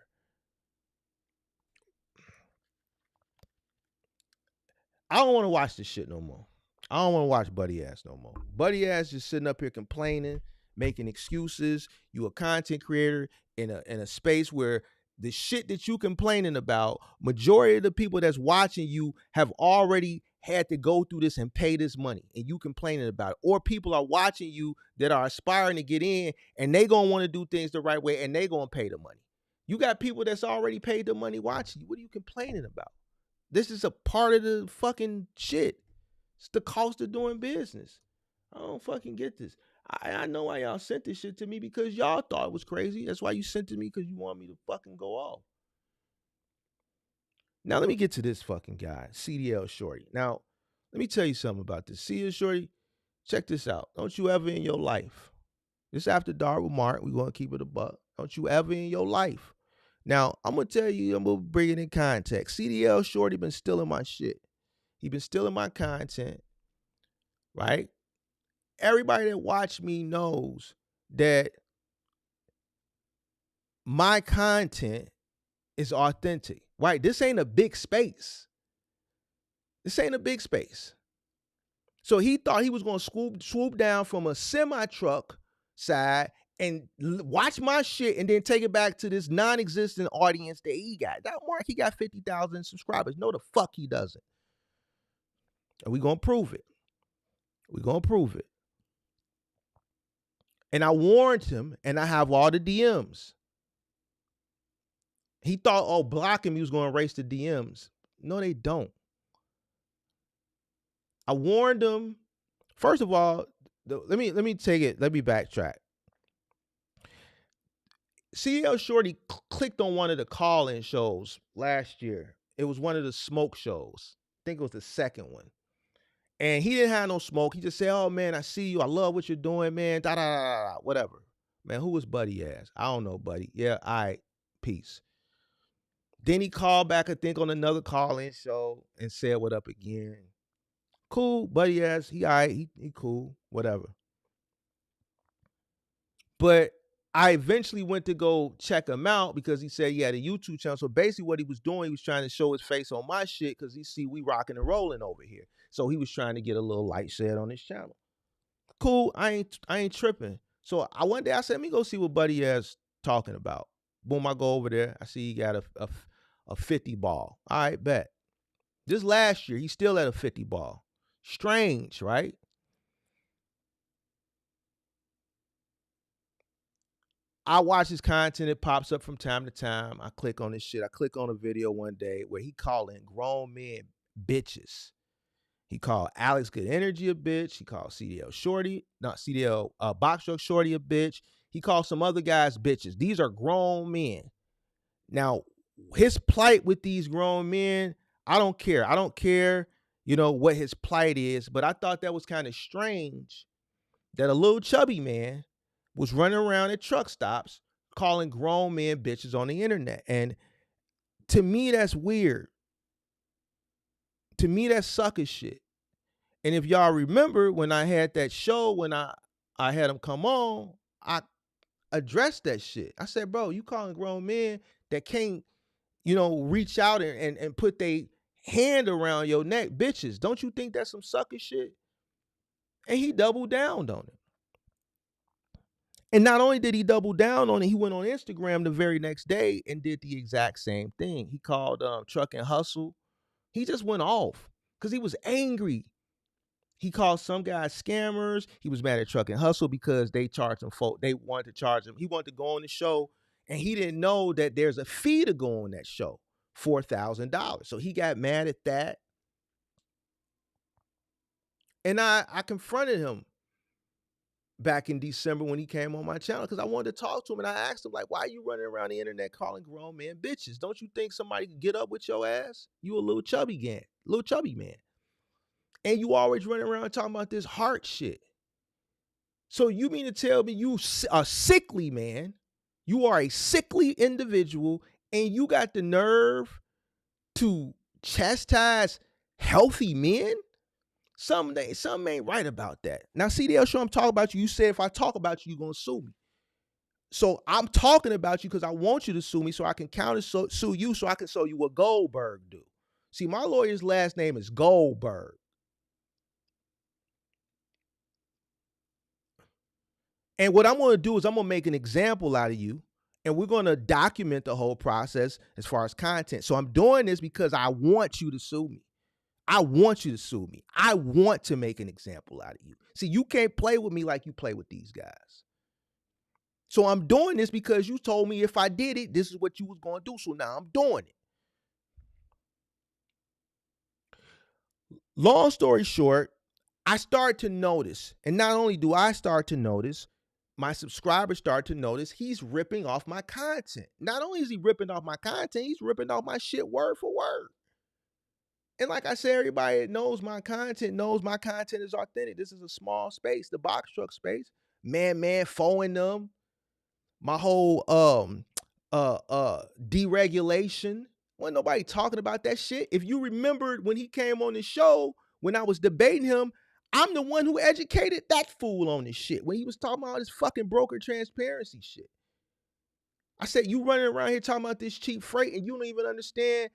I don't want to watch this shit no more. I don't want to watch Buddy ass no more. Buddy ass just sitting up here complaining, making excuses. You a content creator in a space where the shit that you complaining about, majority of the people that's watching you have already had to go through this and pay this money, and you complaining about it. Or people are watching you that are aspiring to get in, and they gonna want to do things the right way, and they gonna pay the money. You got people that's already paid the money watching you. What are you complaining about? This is a part of the fucking shit. It's the cost of doing business. I don't fucking get this. I know why y'all sent this shit to me, because y'all thought it was crazy. That's why you sent it to me, because you want me to fucking go off. Now let me get to this fucking guy, CDL Shorty. Now, let me tell you something about this. CDL Shorty, check this out. Don't you ever in your life, this After Dark with Mark, we gonna keep it a buck. Don't you ever in your life. Now, I'm gonna tell you, I'm gonna bring it in context. CDL Shorty been stealing my shit. He been stealing my content, right? Everybody that watch me knows that my content is authentic, right? This ain't a big space. This ain't a big space. So he thought he was gonna swoop down from a semi-truck side and watch my shit and then take it back to this non-existent audience that he got. That Mark, he got 50,000 subscribers. No, the fuck he doesn't. And we gonna prove it. We gonna prove it. And I warned him, and I have all the DMs. He thought, oh, blocking me was going to erase the DMs. No, they don't. I warned him. First of all, let me take it. Let me backtrack. CDL Shorty clicked on one of the call-in shows last year. It was one of the smoke shows. I think it was the second one. And he didn't have no smoke. He just said, "Oh man, I see you. I love what you're doing, man. Da da da da. Whatever." Man, who was Buddy ass? I don't know, Buddy. Yeah, all right. Peace. Then he called back, I think, on another call-in show and said what up again. Cool, Buddy ass. He all right. He cool. Whatever. But I eventually went to go check him out because he said he had a YouTube channel. So basically, what he was doing, he was trying to show his face on my shit because he see we rocking and rolling over here. So he was trying to get a little light shed on his channel. Cool, I ain't tripping. So one day I said, let me go see what Buddy ass talking about. Boom, I go over there. I see he got a 50 ball. All right, bet. Just last year, he's still at a 50 ball. Strange, right? I watch his content. It pops up from time to time. I click on this shit. I click on a video one day where he calling grown men bitches. He called Alex Good Energy a bitch. He called CDL Shorty, not CDL Box Truck Shorty a bitch. He called some other guys bitches. These are grown men. Now, his plight with these grown men, I don't care. I don't care, what his plight is, but I thought that was kind of strange that a little chubby man was running around at truck stops calling grown men bitches on the internet. And to me, that's weird. To me, that's sucker shit. And if y'all remember when I had that show, when I had him come on, I addressed that shit. I said, bro, you calling grown men that can't, reach out and put their hand around your neck, bitches. Don't you think that's some sucker shit? And he doubled down on it. And not only did he double down on it, he went on Instagram the very next day and did the exact same thing. He called Truck and Hustle. He just went off because he was angry. He called some guys scammers. He was mad at Truck and Hustle because they charged him they wanted to charge him. He wanted to go on the show, and he didn't know that there's a fee to go on that show, $4,000. So he got mad at that. And I confronted him back in December when he came on my channel because I wanted to talk to him, and I asked him, like, why are you running around the internet calling grown men bitches? Don't you think somebody could get up with your ass? You a little chubby man. And you always running around talking about this heart shit. So you mean to tell me you a sickly man, you are a sickly individual, and you got the nerve to chastise healthy men? Something ain't right about that. Now, CDL show I'm talking about you. You said if I talk about you, you're going to sue me. So I'm talking about you because I want you to sue me so I can counter sue you so I can show you what Goldberg do. See, my lawyer's last name is Goldberg. And what I'm going to do is I'm going to make an example out of you, and we're going to document the whole process as far as content. So I'm doing this because I want you to sue me. I want you to sue me. I want to make an example out of you. See, you can't play with me like you play with these guys. So I'm doing this because you told me if I did it, this is what you was going to do. So now I'm doing it. Long story short, I start to notice, and not only do I start to notice, my subscribers start to notice he's ripping off my content. Not only is he ripping off my content, he's ripping off my shit word for word. And like I said, everybody that knows my content is authentic. This is a small space, the box truck space. Man, foeing them. My whole deregulation. Wasn't nobody talking about that shit. If you remembered when he came on the show, when I was debating him, I'm the one who educated that fool on this shit when he was talking about this fucking broker transparency shit. I said, you running around here talking about this cheap freight and you don't even understand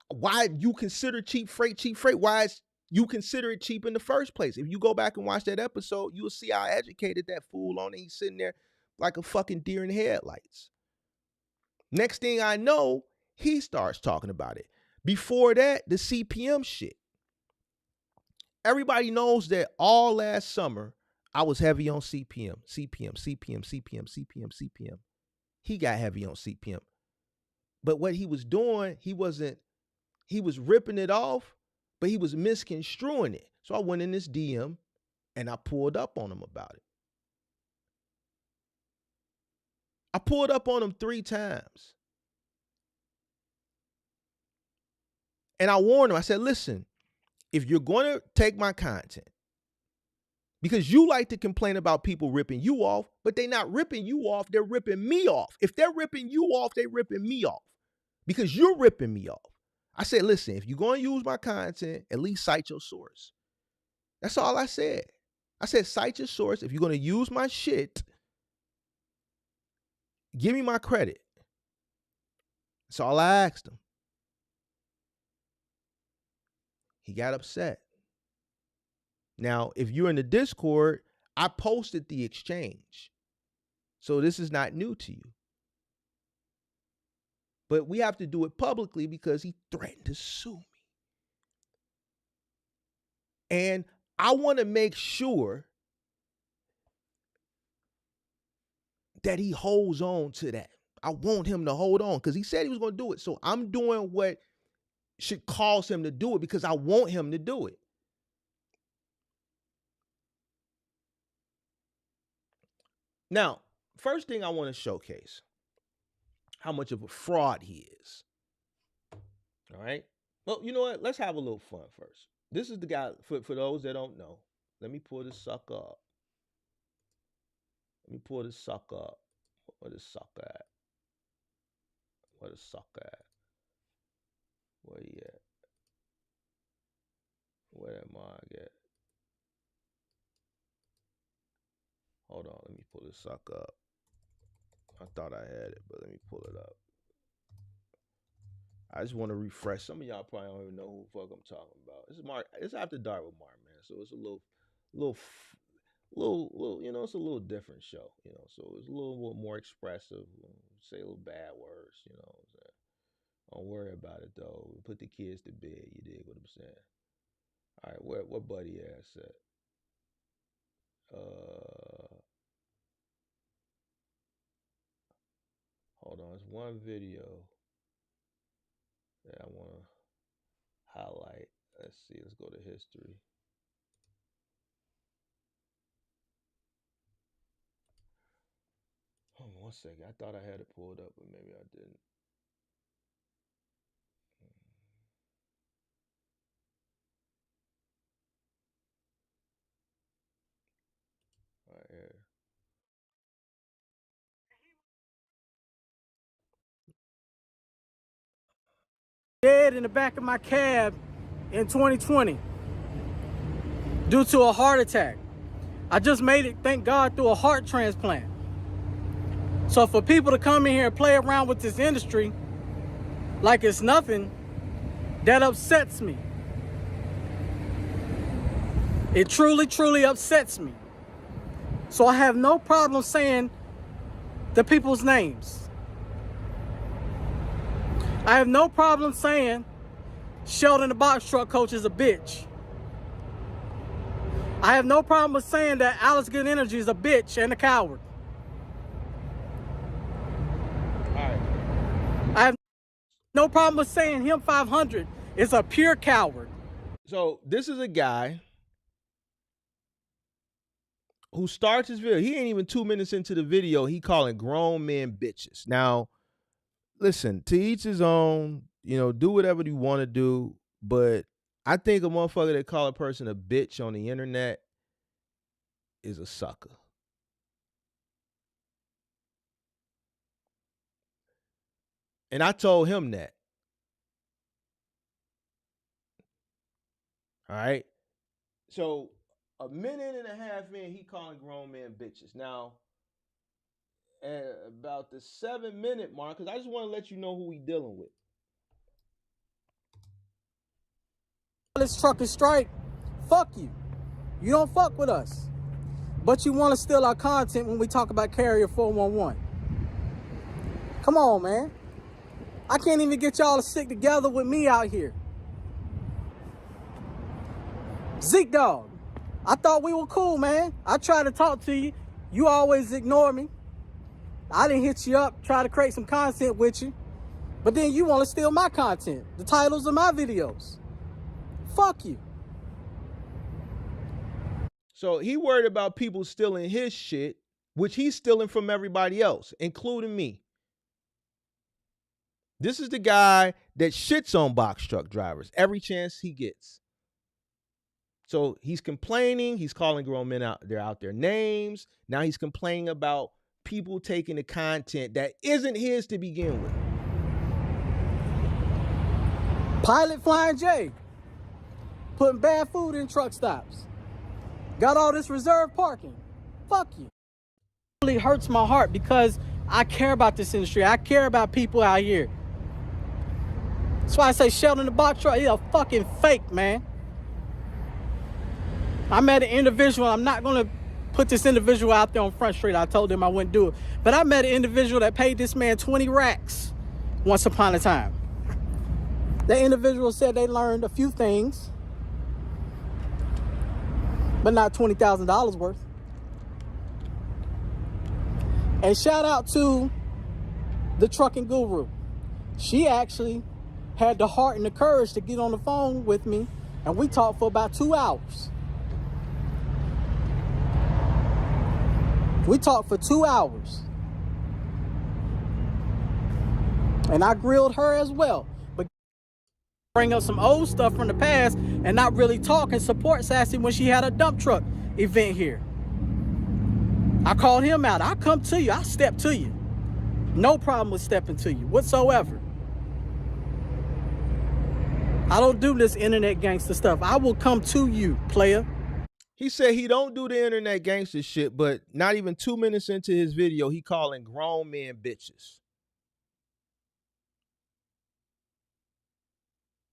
why you consider cheap freight. Why you consider it cheap in the first place. If you go back and watch that episode, you'll see how I educated that fool on it. He's sitting there like a fucking deer in headlights. Next thing I know, he starts talking about it. Before that, the CPM shit. Everybody knows that all last summer, I was heavy on CPM. He got heavy on CPM. But what he was doing, he was ripping it off, but he was misconstruing it. So I went in this DM and I pulled up on him about it. I pulled up on him 3 times. And I warned him. I said, listen, if you're going to take my content, because you like to complain about people ripping you off, but they're not ripping you off, they're ripping me off. If they're ripping you off, they're ripping me off because you're ripping me off. I said, listen, if you're going to use my content, at least cite your source. That's all I said. I said, cite your source. If you're going to use my shit, give me my credit. That's all I asked him. He got upset. Now, if you're in the Discord, I posted the exchange. So this is not new to you. But we have to do it publicly because he threatened to sue me. And I want to make sure that he holds on to that. I want him to hold on because he said he was going to do it. So I'm doing what should cause him to do it because I want him to do it. Now, first thing I want to showcase how much of a fraud he is. All right. Well, you know what? Let's have a little fun first. This is the guy, for those that don't know. Let me pull this sucker up. Let me pull this sucker up. Where the sucker at? Where the sucker at? Where he at? Where am I at? Hold on, let me pull this sucker up. I thought I had it, but let me pull it up. I just want to refresh. Some of y'all probably don't even know who the fuck I'm talking about. This is Mark. It's After Dark with Mark, man. So it's a little, you know, it's a little different show, you know. So it's a little more expressive. Say a little bad words, you know what I'm saying. Don't worry about it though. Put the kids to bed. You dig what I'm saying? All right, what buddy ass at? Hold on. It's one video that I want to highlight. Let's see. Let's go to history. Hold on 1 second. I thought I had it pulled up, but maybe I didn't. All right, here. Dead in the back of my cab in 2020 due to a heart attack. I just made it, thank God, through a heart transplant. So for people to come in here and play around with this industry like it's nothing, that upsets me. It truly, truly upsets me. So I have no problem saying the people's names. I have no problem saying Sheldon the box truck coach is a bitch. I have no problem with saying that Alex Good Energy is a bitch and a coward. All right. I have no problem with saying him 500 is a pure coward. So this is a guy who starts his video. He ain't even 2 minutes into the video. He calling grown men bitches. Now, listen, to each his own, you know, do whatever you want to do. But I think a motherfucker that call a person a bitch on the internet is a sucker. And I told him that. All right. So a minute and a half in, he calling grown men bitches. Now, at about the 7-minute mark, because I just want to let you know who we dealing with. This trucker strike, fuck you. You don't fuck with us. But you want to steal our content when we talk about Carrier 411. Come on, man. I can't even get y'all to stick together with me out here. Zeke Dog, I thought we were cool, man. I tried to talk to you. You always ignore me. I didn't hit you up, try to create some content with you. But then you want to steal my content, the titles of my videos. Fuck you. So he worried about people stealing his shit, which he's stealing from everybody else, including me. This is the guy that shits on box truck drivers every chance he gets. So he's complaining. He's calling grown men out their names. Now he's complaining about people taking the content that isn't his to begin with. Pilot Flying J, putting bad food in truck stops. Got all this reserved parking. Fuck you. It really hurts my heart because I care about this industry. I care about people out here. That's why I say Sheldon the box truck, he's a fucking fake, man. I met an individual, I'm not gonna put this individual out there on Front Street. I told him I wouldn't do it. But I met an individual that paid this man 20 racks once upon a time. That individual said they learned a few things, but not $20,000 worth. And shout out to the trucking guru. She actually had the heart and the courage to get on the phone with me, and we talked for about 2 hours. We talked for 2 hours. And I grilled her as well. But bring up some old stuff from the past and not really talk and support Sassy when she had a dump truck event here. I called him out. I come to you. I step to you. No problem with stepping to you whatsoever. I don't do this internet gangster stuff. I will come to you, player. He said he don't do the internet gangster shit, but not even 2 minutes into his video, he calling grown men bitches.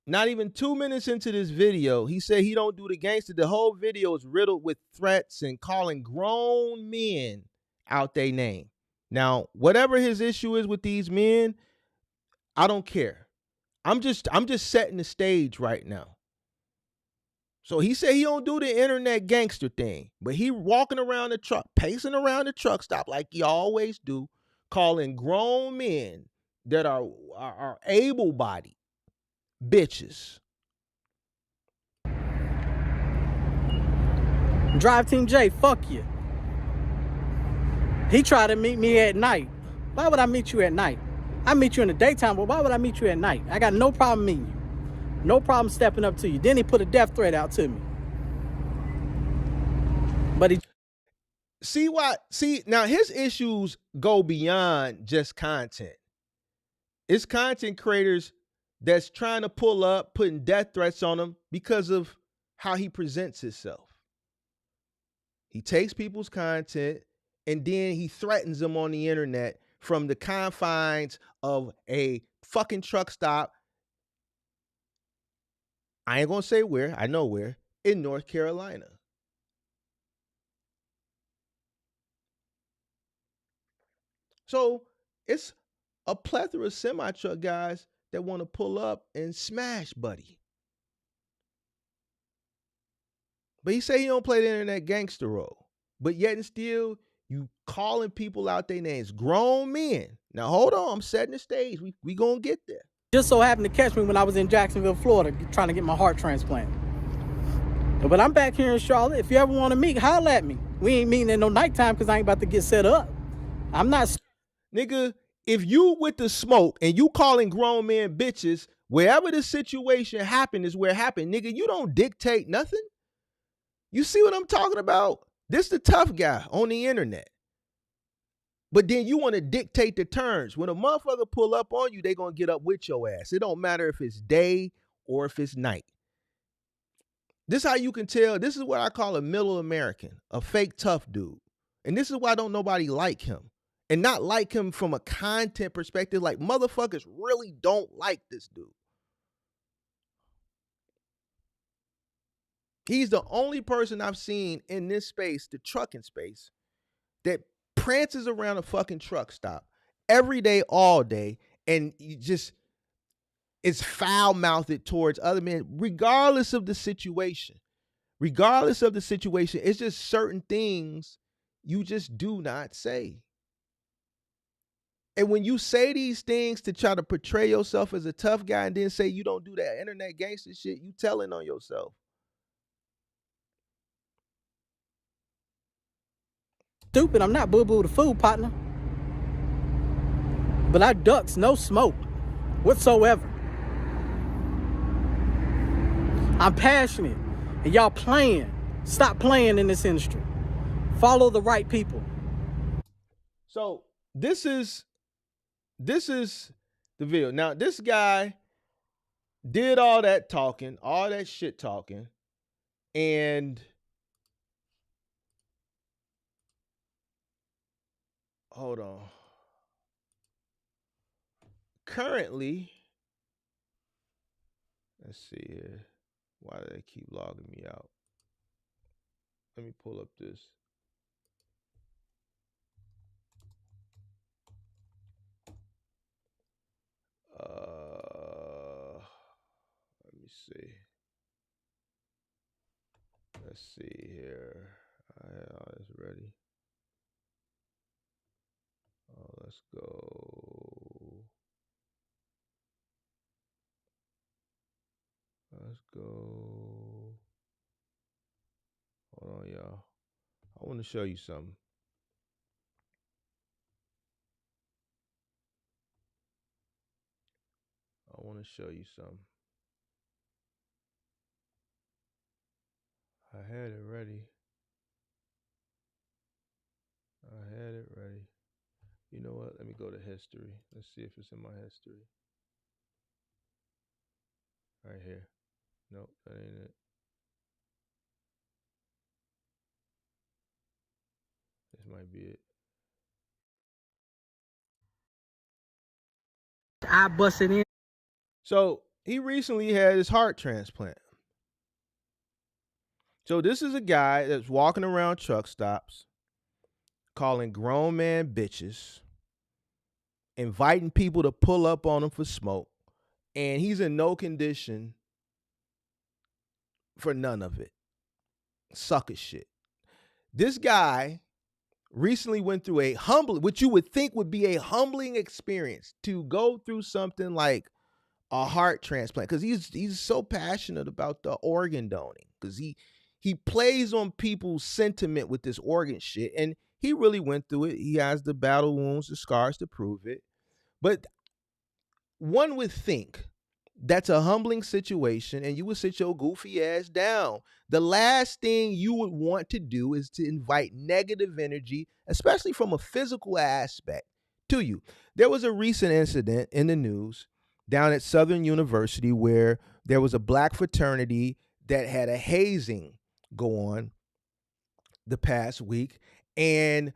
Not even 2 minutes into this video, he said he don't do the gangster. The whole video is riddled with threats and calling grown men out their name. Now, whatever his issue is with these men, I don't care. I'm just setting the stage right now. So he said he don't do the internet gangster thing, but he walking around the truck, pacing around the truck stop like he always do, calling grown men that are able-bodied bitches. Drive Team J, fuck you. He tried to meet me at night. Why would I meet you at night? I meet you in the daytime, but why would I meet you at night? I got no problem meeting you. No problem stepping up to you. Then he put a death threat out to me. But he... See, now his issues go beyond just content. It's content creators that's trying to pull up, putting death threats on him because of how he presents himself. He takes people's content and then he threatens them on the internet from the confines of a fucking truck stop. I ain't gonna say where, I know where, in North Carolina. So it's a plethora of semi-truck guys that want to pull up and smash Buddy. But he say he don't play the internet gangster role. But yet and still, you calling people out their names. Grown men. Now hold on, I'm setting the stage. We gonna get there. Just so happened to catch me when I was in Jacksonville, Florida, trying to get my heart transplanted. But I'm back here in Charlotte. If you ever want to meet, holler at me. We ain't meeting at no nighttime because I ain't about to get set up. I'm not... Nigga, if you with the smoke and you calling grown men bitches, wherever the situation happened is where it happened. Nigga, you don't dictate nothing. You see what I'm talking about? This the tough guy on the internet. But then you want to dictate the terms. When a motherfucker pull up on you, they going to get up with your ass. It don't matter if it's day or if it's night. This is how you can tell. This is what I call a middle American, a fake tough dude. And this is why don't nobody like him. And not like him from a content perspective. Like motherfuckers really don't like this dude. He's the only person I've seen in this space, the trucking space, that prances around a fucking truck stop every day, all day, and you just is foul-mouthed towards other men, regardless of the situation. Regardless of the situation, it's just certain things you just do not say. And when you say these things to try to portray yourself as a tough guy and then say you don't do that internet gangster shit, you telling on yourself. Stupid, I'm not boo-boo the food, partner. But I ducks no smoke whatsoever. I'm passionate. And y'all playing. Stop playing in this industry. Follow the right people. So this is the video. Now this guy did all that talking, all that shit talking, and hold on. Currently, let's see here. Why do they keep logging me out? Let me pull up this. Let me see. Let's see here. I have all this ready. Oh, let's go. Let's go. Hold on, y'all. I want to show you something. I want to show you something. I had it ready. You know what? Let me go to history. Let's see if it's in my history. Right here. Nope, that ain't it. This might be it. I busted in. So he recently had his heart transplant. So this is a guy that's walking around truck stops, calling grown man bitches, inviting people to pull up on him for smoke, and he's in no condition for none of it. Sucker shit. This guy recently went through a humbling, what you would think would be a humbling experience, to go through something like a heart transplant, because he's so passionate about the organ donating, because he plays on people's sentiment with this organ shit, and he really went through it. He has the battle wounds, the scars to prove it. But one would think that's a humbling situation, and you would sit your goofy ass down. The last thing you would want to do is to invite negative energy, especially from a physical aspect, to you. There was a recent incident in the news down at Southern University where there was a black fraternity that had a hazing go on the past week, and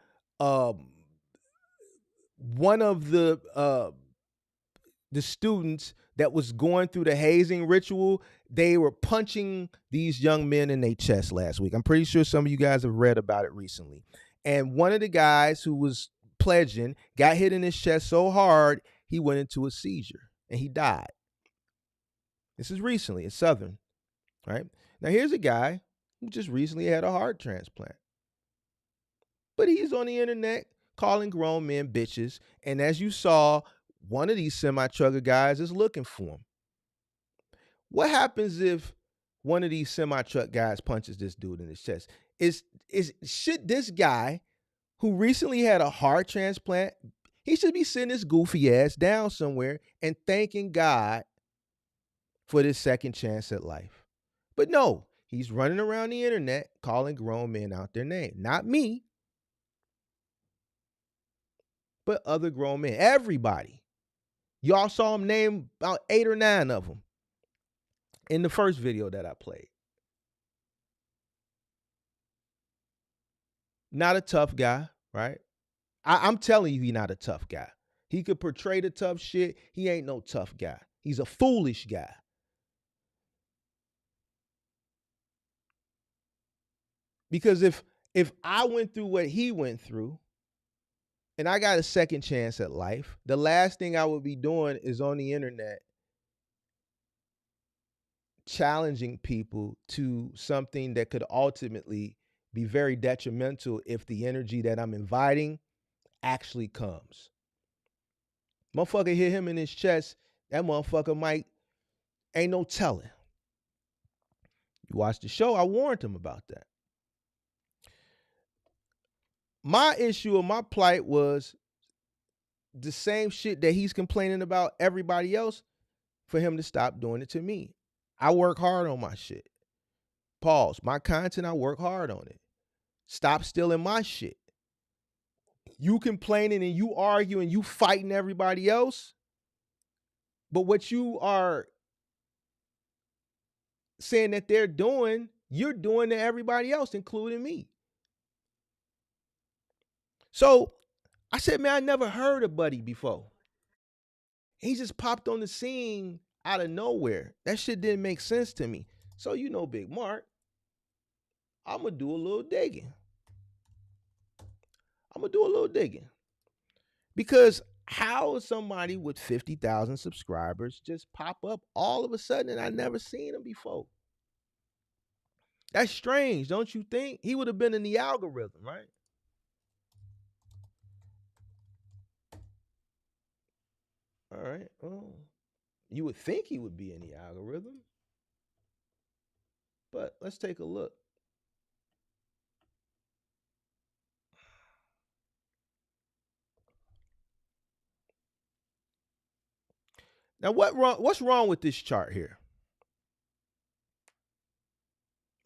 one of the students that was going through the hazing ritual, they were punching these young men in their chest last week. I'm pretty sure some of you guys have read about it recently. And one of the guys who was pledging got hit in his chest so hard, he went into a seizure and he died. This is recently at Southern, right? Now here's a guy who just recently had a heart transplant. But he's on the internet calling grown men bitches. And as you saw, one of these semi-trucker guys is looking for him. What happens if one of these semi-truck guys punches this dude in his chest? Should this guy who recently had a heart transplant, he should be sitting his goofy ass down somewhere and thanking God for this second chance at life. But no, he's running around the internet calling grown men out their name. Not me, but other grown men. Everybody. Y'all saw him name about 8 or 9 of them in the first video that I played. Not a tough guy, right? I'm telling you, he's not a tough guy. He could portray the tough shit. He ain't no tough guy. He's a foolish guy. Because if I went through what he went through and I got a second chance at life, the last thing I would be doing is on the internet challenging people to something that could ultimately be very detrimental if the energy that I'm inviting actually comes. Motherfucker hit him in his chest, that motherfucker might, ain't no telling. You watch the show, I warned him about that. My issue or my plight was the same shit that he's complaining about everybody else, for him to stop doing it to me. I work hard on my shit. Pause. My content, I work hard on it. Stop stealing my shit. You complaining and you arguing, you fighting everybody else. But what you are saying that they're doing, you're doing to everybody else, including me. So I said, man, I never heard of Buddy before. He just popped on the scene out of nowhere. That shit didn't make sense to me. So, you know, Big Mark, I'm going to do a little digging. Because how is somebody with 50,000 subscribers just pop up all of a sudden and I never seen him before? That's strange, don't you think? He would have been in the algorithm, right? All right. Well, you would think he would be in the algorithm. But let's take a look. Now, what's wrong with this chart here?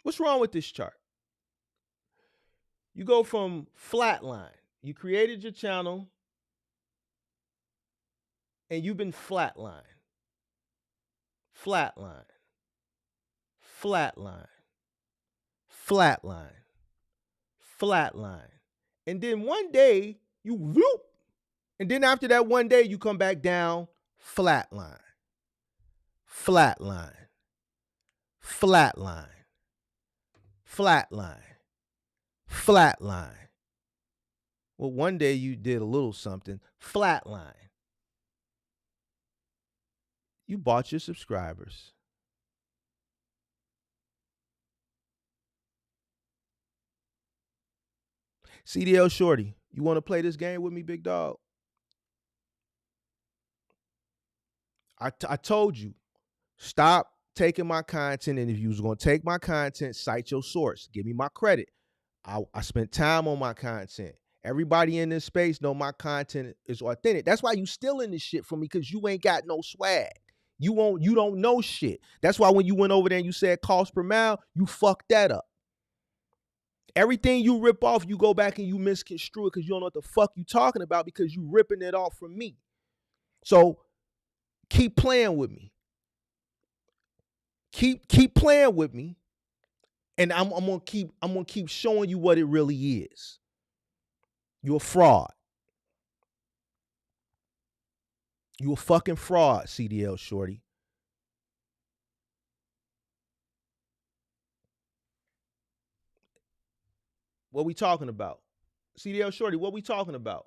What's wrong with this chart? You go from flatline. You created your channel and you've been flatline. Flatline. Flatline. Flatline. Flatline. And then one day you whoop. And then after that one day you come back down, flatline. Flatline. Flatline. Flatline. Flatline. Well, one day you did a little something, flatline. You bought your subscribers. CDL Shorty, you want to play this game with me, big dog? I told you, stop taking my content, and if you was going to take my content, cite your source. Give me my credit. I spent time on my content. Everybody in this space know my content is authentic. That's why you stealing this shit from me, because you ain't got no swag. You don't know shit. That's why when you went over there and you said cost per mile, you fucked that up. Everything you rip off, you go back and you misconstrue it because you don't know what the fuck you talking about, because you ripping it off from me. So keep playing with me. Keep playing with me. And I'm gonna keep showing you what it really is. You're a fraud. You a fucking fraud, CDL Shorty. What we talking about? CDL Shorty, what we talking about?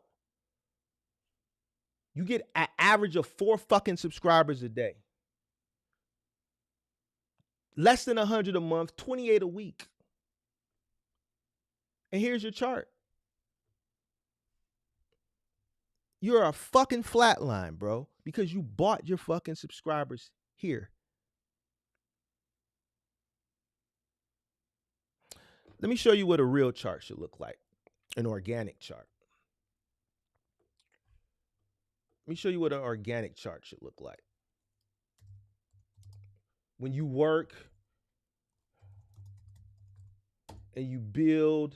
You get an average of 4 fucking subscribers a day. Less than 100 a month, 28 a week. And here's your chart. You're a fucking flatline, bro, because you bought your fucking subscribers here. Let me show you what a real chart should look like, an organic chart. Let me show you what an organic chart should look like. When you work and you build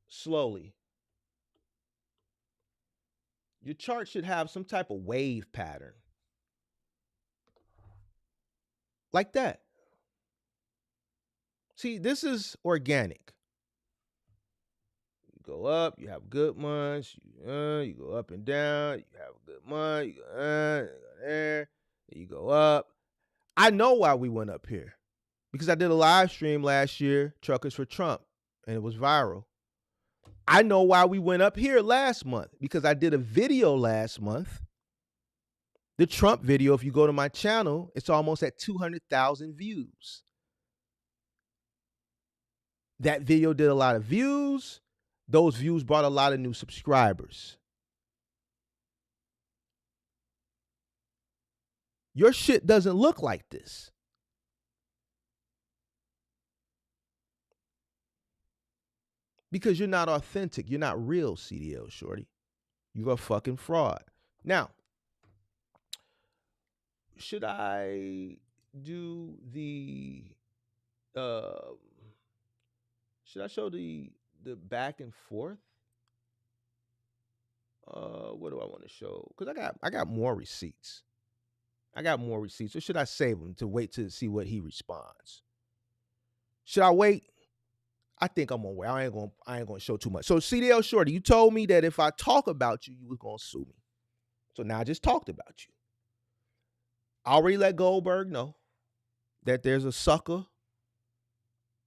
slowly, your chart should have some type of wave pattern. Like that. See, this is organic. You go up, you have good months, you go up and down, you have a good month, you go there, you go up. I know why we went up here. Because I did a live stream last year, Truckers for Trump, and it was viral. I know why we went up here last month, because I did a video last month. The Trump video, if you go to my channel, it's almost at 200,000 views. That video did a lot of views. Those views brought a lot of new subscribers. Your shit doesn't look like this. Because you're not authentic. You're not real, CDL Shorty. You're a fucking fraud. Now, should I do the Uh, should I show the back and forth? What do I want to show? Because I got more receipts. I got more receipts. Or should I save them to wait to see what he responds? Should I wait? I think I'm gonna wait. I ain't gonna show too much. So CDL Shorty, you told me that if I talk about you, you was gonna sue me. So now I just talked about you. I already let Goldberg know that there's a sucker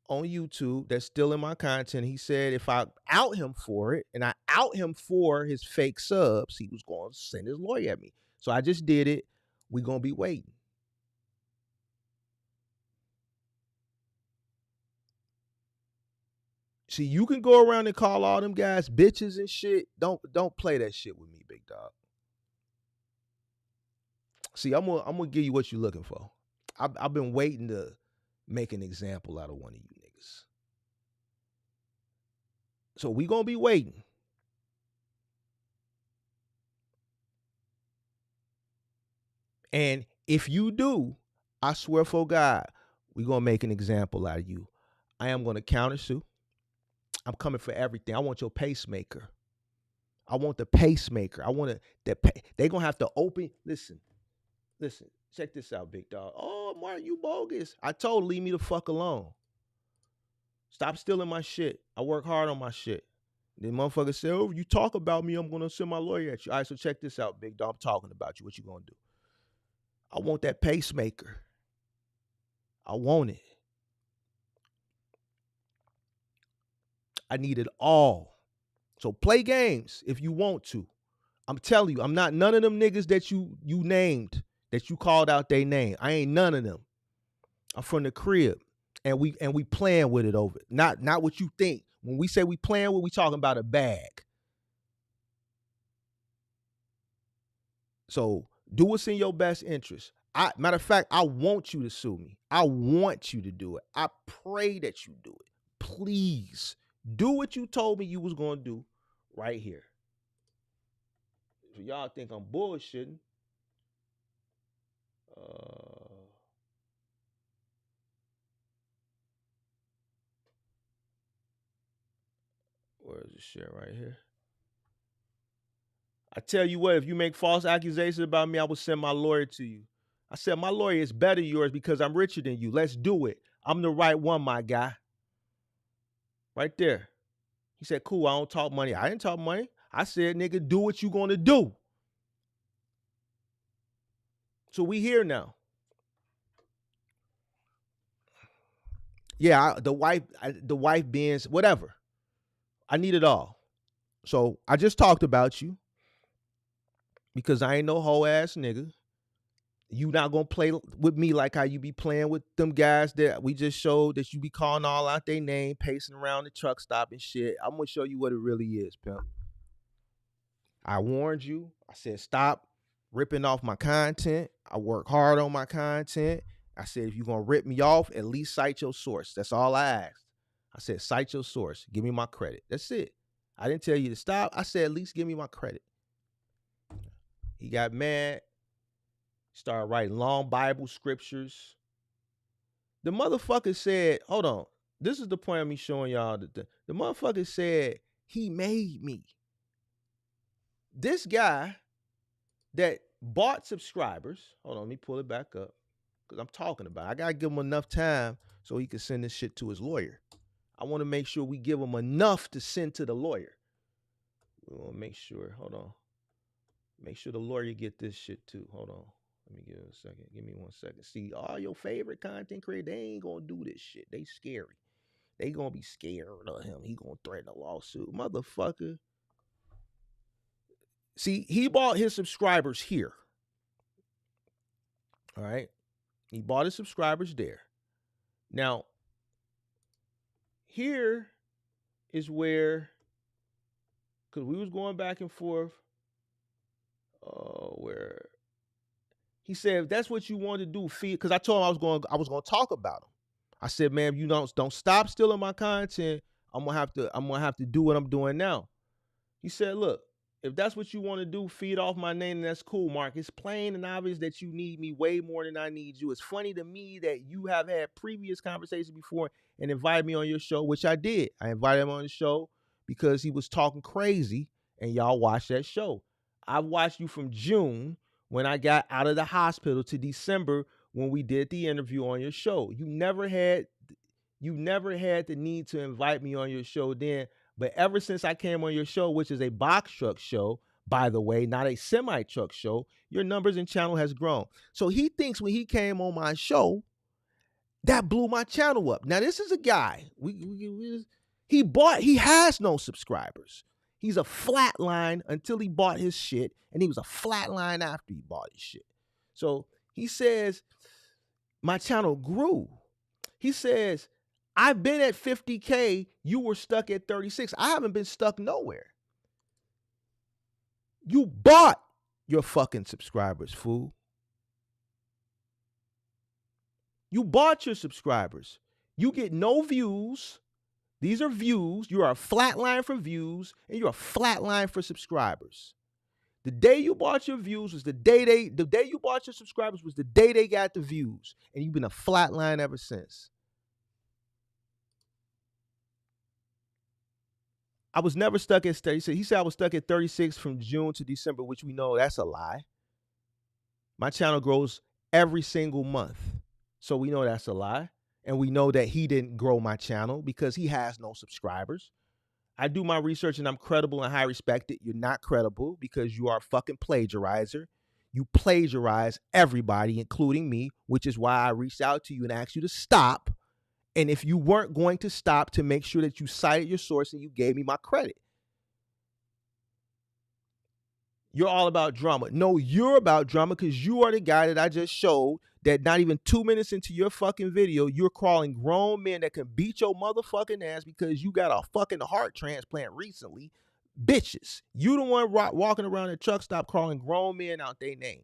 on YouTube that's stealing my content. He said if I out him for it, and I out him for his fake subs, he was going to send his lawyer at me. So I just did it. We're going to be waiting. See, you can go around and call all them guys bitches and shit. Don't play that shit with me, big dog. See, I'm gonna give you what you're looking for. I've been waiting to make an example out of one of you niggas. So we gonna be waiting. And if you do, I swear for God, we gonna make an example out of you. I am gonna counter sue. I'm coming for everything. I want your pacemaker. I want the pacemaker. I want they gonna have to open. Listen, check this out, big dog. Oh, Mark, you bogus. I told leave me the fuck alone. Stop stealing my shit. I work hard on my shit. Then motherfucker say, oh, you talk about me, I'm gonna send my lawyer at you. All right, so check this out, big dog. I'm talking about you. What you gonna do? I want that pacemaker. I want it. I need it all. So play games if you want to. I'm telling you, I'm not none of them niggas that you named, that you called out their name. I ain't none of them. I'm from the crib. And we playing with it over. Not what you think. When we say we playing with, we talking about a bag. So do what's in your best interest. Matter of fact, I want you to sue me. I want you to do it. I pray that you do it. Please do what you told me you was gonna do right here. So y'all think I'm bullshitting. Where's the shit right here? I tell you what, if you make false accusations about me, I will send my lawyer to you. I said, my lawyer is better than yours because I'm richer than you. Let's do it. I'm the right one, my guy. Right there. He said, cool, I don't talk money. I didn't talk money. I said, nigga, do what you gonna do. So we here now. Yeah, the wife beings, whatever. I need it all. So I just talked about you because I ain't no hoe ass nigga. You not gonna play with me like how you be playing with them guys that we just showed that you be calling all out their name, pacing around the truck stop and shit. I'm gonna show you what it really is, pimp. I warned you. I said stop ripping off my content. I work hard on my content. I said if you're gonna rip me off, at least cite your source. That's all I asked. I said cite your source. Give me my credit. That's it. I didn't tell you to stop. I said at least give me my credit. He got mad. Started writing long Bible scriptures. The motherfucker said, hold on. This is the point of me showing y'all that the motherfucker said he made me. This guy that bought subscribers, hold on, let me pull it back up. Because I'm talking about it. I gotta give him enough time so he can send this shit to his lawyer. I want to make sure we give him enough to send to the lawyer. We want to make sure, hold on. Make sure the lawyer get this shit too. Hold on. Let me give it a second. Give me 1 second. See, all your favorite content creators, they ain't gonna do this shit. They scary. They gonna be scared of him. He gonna threaten a lawsuit. Motherfucker. See, he bought his subscribers here. All right. He bought his subscribers there. Now, here is where, because we was going back and forth, where he said, if that's what you want to do, feed, because I told him I was gonna talk about him. I said, man, if you don't stop stealing my content, I'm gonna have to do what I'm doing now. He said, look, If that's what you want to do, feed off my name, and that's cool, Mark. It's plain and obvious that you need me way more than I need you. It's funny to me that you have had previous conversations before and invited me on your show, which I did. I invited him on the show because he was talking crazy, and y'all watched that show. I've watched you from June when I got out of the hospital to December when we did the interview on your show. You never had the need to invite me on your show then. But ever since I came on your show, which is a box truck show, by the way, not a semi truck show, your numbers and channel has grown. So he thinks when he came on my show, that blew my channel up. Now this is a guy. He has no subscribers. He's a flatline until he bought his shit, and he was a flatline after he bought his shit. So he says my channel grew. He says, I've been at 50K. You were stuck at 36. I haven't been stuck nowhere. You bought your fucking subscribers, fool. You bought your subscribers. You get no views. These are views. You are a flatline for views, and you're a flatline for subscribers. The day you bought your views was the day you bought your subscribers was the day they got the views, and you've been a flatline ever since. I was never stuck at 36. He said I was stuck at 36 from June to December, which we know that's a lie. My channel grows every single month. So we know that's a lie. And we know that he didn't grow my channel because he has no subscribers. I do my research and I'm credible and high respected. You're not credible because you are a fucking plagiarizer. You plagiarize everybody, including me, which is why I reached out to you and asked you to stop. And if you weren't going to stop, to make sure that you cited your source and you gave me my credit. You're all about drama. No, you're about drama because you are the guy that I just showed that not even 2 minutes into your fucking video, you're calling grown men that can beat your motherfucking ass because you got a fucking heart transplant recently. Bitches. You the one walking around at truck stop calling grown men out their name.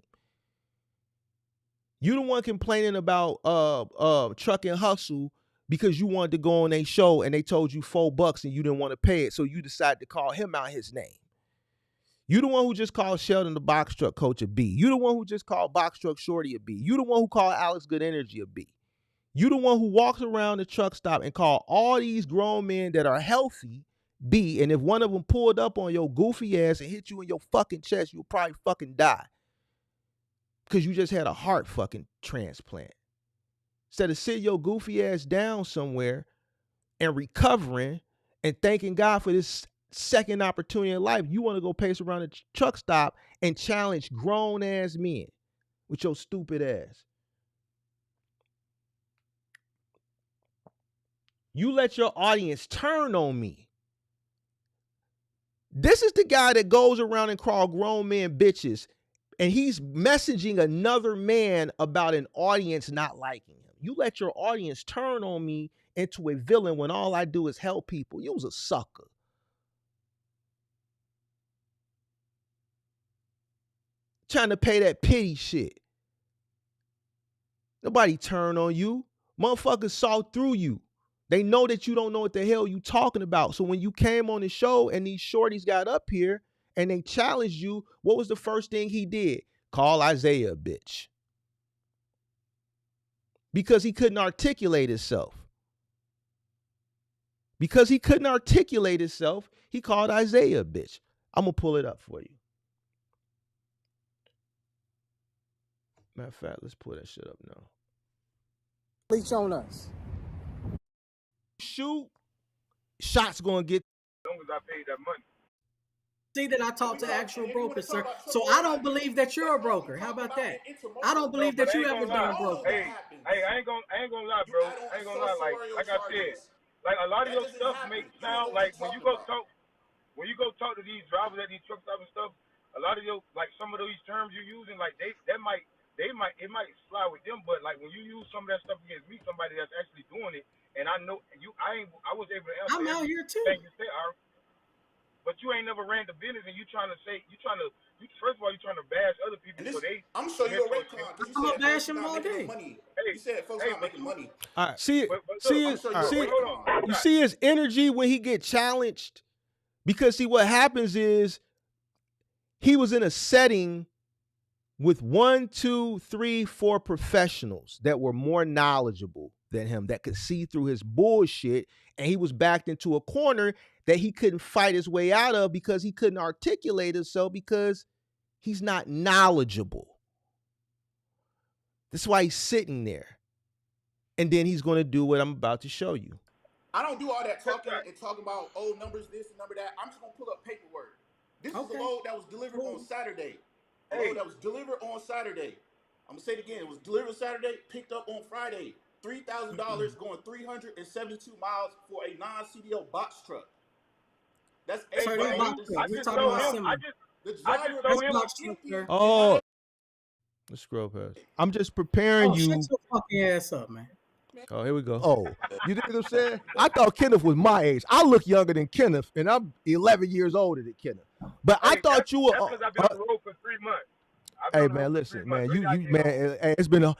You the one complaining about truck and hustle because you wanted to go on a show and they told you $4 and you didn't want to pay it, so you decided to call him out his name. You the one who just called Sheldon the box truck coach a B. You the one who just called box truck shorty a B. You the one who called Alex Good Energy a B. You the one who walks around the truck stop and call all these grown men that are healthy B, and if one of them pulled up on your goofy ass and hit you in your fucking chest, you'll probably fucking die because you just had a heart fucking transplant. Instead of sitting your goofy ass down somewhere and recovering and thanking God for this second opportunity in life, you want to go pace around the truck stop and challenge grown ass men with your stupid ass. You let your audience turn on me. This is the guy that goes around and call grown men bitches, and he's messaging another man about an audience not liking him. You let your audience turn on me into a villain when all I do is help people. You was a sucker. Trying to pay that pity shit. Nobody turn on you. Motherfuckers saw through you. They know that you don't know what the hell you talking about. So when you came on the show and these shorties got up here and they challenged you, what was the first thing he did? Call Isaiah a bitch. Because he couldn't articulate himself. Because he couldn't articulate himself, he called Isaiah a bitch. I'm going to pull it up for you. Matter of fact, let's pull that shit up now. Bleach on us. Shoot, shots going to get. As long as I paid that money. See that I talk to actual brokers, sir. So I don't believe that you're a broker. How about that? I don't believe that you ever been a broker. Hey, I ain't gonna lie, bro. I ain't gonna lie. Like I said, like a lot of your stuff makes sound like when you go talk to these drivers at these truck stops and stuff. A lot of your, like some of these terms you're using, like it might fly with them, but like when you use some of that stuff against me, somebody that's actually doing it, and I know I was able to answer. I'm out here too. You say, but you ain't never ran the business, and first of all, you trying to bash other people. This, so they, I'm sure you're a rate con. I'm gonna bash him all day. You said folks not making money. All right, you see his energy when he get challenged, because see what happens is he was in a setting with 1, 2, 3, 4 professionals that were more knowledgeable than him, that could see through his bullshit, and he was backed into a corner that he couldn't fight his way out of because he couldn't articulate himself because he's not knowledgeable. That's why he's sitting there. And then he's going to do what I'm about to show you. I don't do all that talking and talking about numbers this and number that. I'm just gonna pull up paperwork. This is a load that was delivered on Saturday. A load that was delivered on Saturday. I'm gonna say it again. It was delivered Saturday, picked up on Friday. $3,000 going 372 miles for a non-CDL box truck. That's I just told him. Oh, let's scroll past. I'm just preparing you. Shut your fucking ass up, man. Oh, here we go. Oh, you know what I'm saying? I thought Kenneth was my age. I look younger than Kenneth, and I'm 11 years older than Kenneth. But I thought you were. That's because I've been on the road for 3 months. Hey man, listen, man. You man. It's been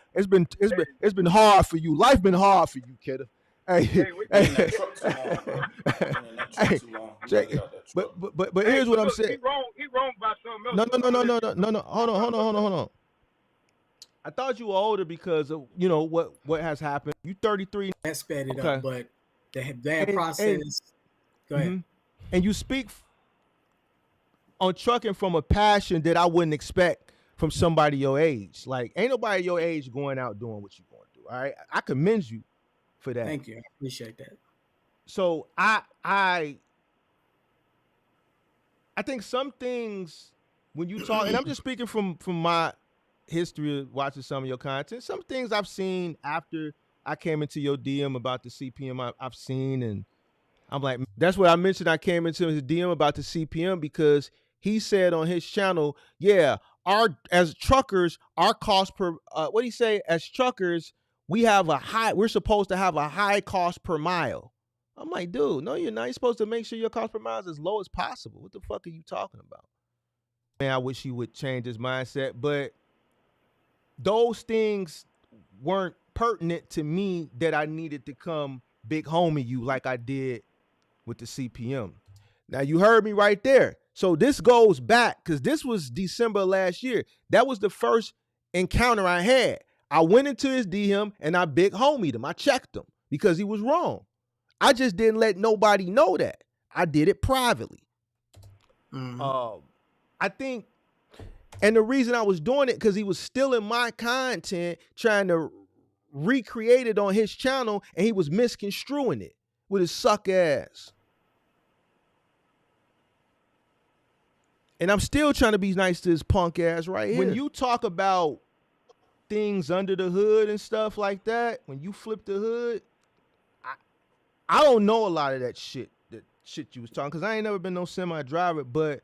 hard for you. Life been hard for you, Kenneth. Hey, but here's what I'm saying. He wrong about something else. No. Hold on. I thought you were older because of what has happened. You 33. That sped it up, but that process. Go ahead. And you speak on trucking from a passion that I wouldn't expect from somebody your age. Like, ain't nobody your age going out doing what you're going to do. All right, I commend you for that. Thank you. I appreciate that. So I think some things when you talk, and I'm just speaking from my history of watching some of your content, some things I've seen after I came into your DM about the CPM I've seen, and I'm like, that's what I mentioned. I came into his DM about the CPM because he said on his channel, yeah, as truckers, our cost per what do you say? As truckers, we're supposed to have a high cost per mile. I'm like, dude, no, you're not. You're supposed to make sure your cost per mile is as low as possible. What the fuck are you talking about? Man, I wish he would change his mindset, but those things weren't pertinent to me that I needed to come big homie you like I did with the CPM. Now you heard me right there. So this goes back because this was December last year. That was the first encounter I had. I went into his DM and I big homied him. I checked him because he was wrong. I just didn't let nobody know that. I did it privately. I think, and the reason I was doing it because he was stealing my content, trying to recreate it on his channel, and he was misconstruing it with his suck ass. And I'm still trying to be nice to his punk ass right here. When you talk about things under the hood and stuff like that, when you flip the hood, I don't know a lot of that shit you was talking, because I ain't never been no semi-driver, but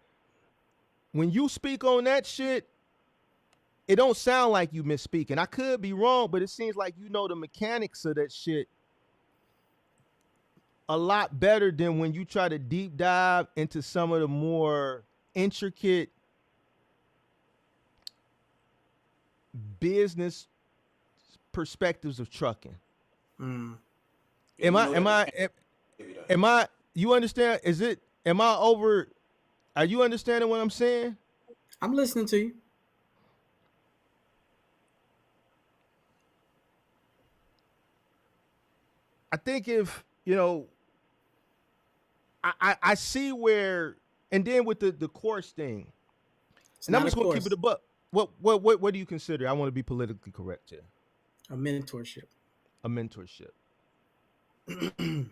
when you speak on that shit, it don't sound like you misspeaking. I could be wrong, but it seems like you know the mechanics of that shit a lot better than when you try to deep dive into some of the more intricate business perspectives of trucking. Am I you understand? Are you understanding what I'm saying? I'm listening to you. I think if, I see where, and then with the course thing, and I'm just going to keep it a buck. What do you consider? I want to be politically correct here. A mentorship. A mentorship. Same thing.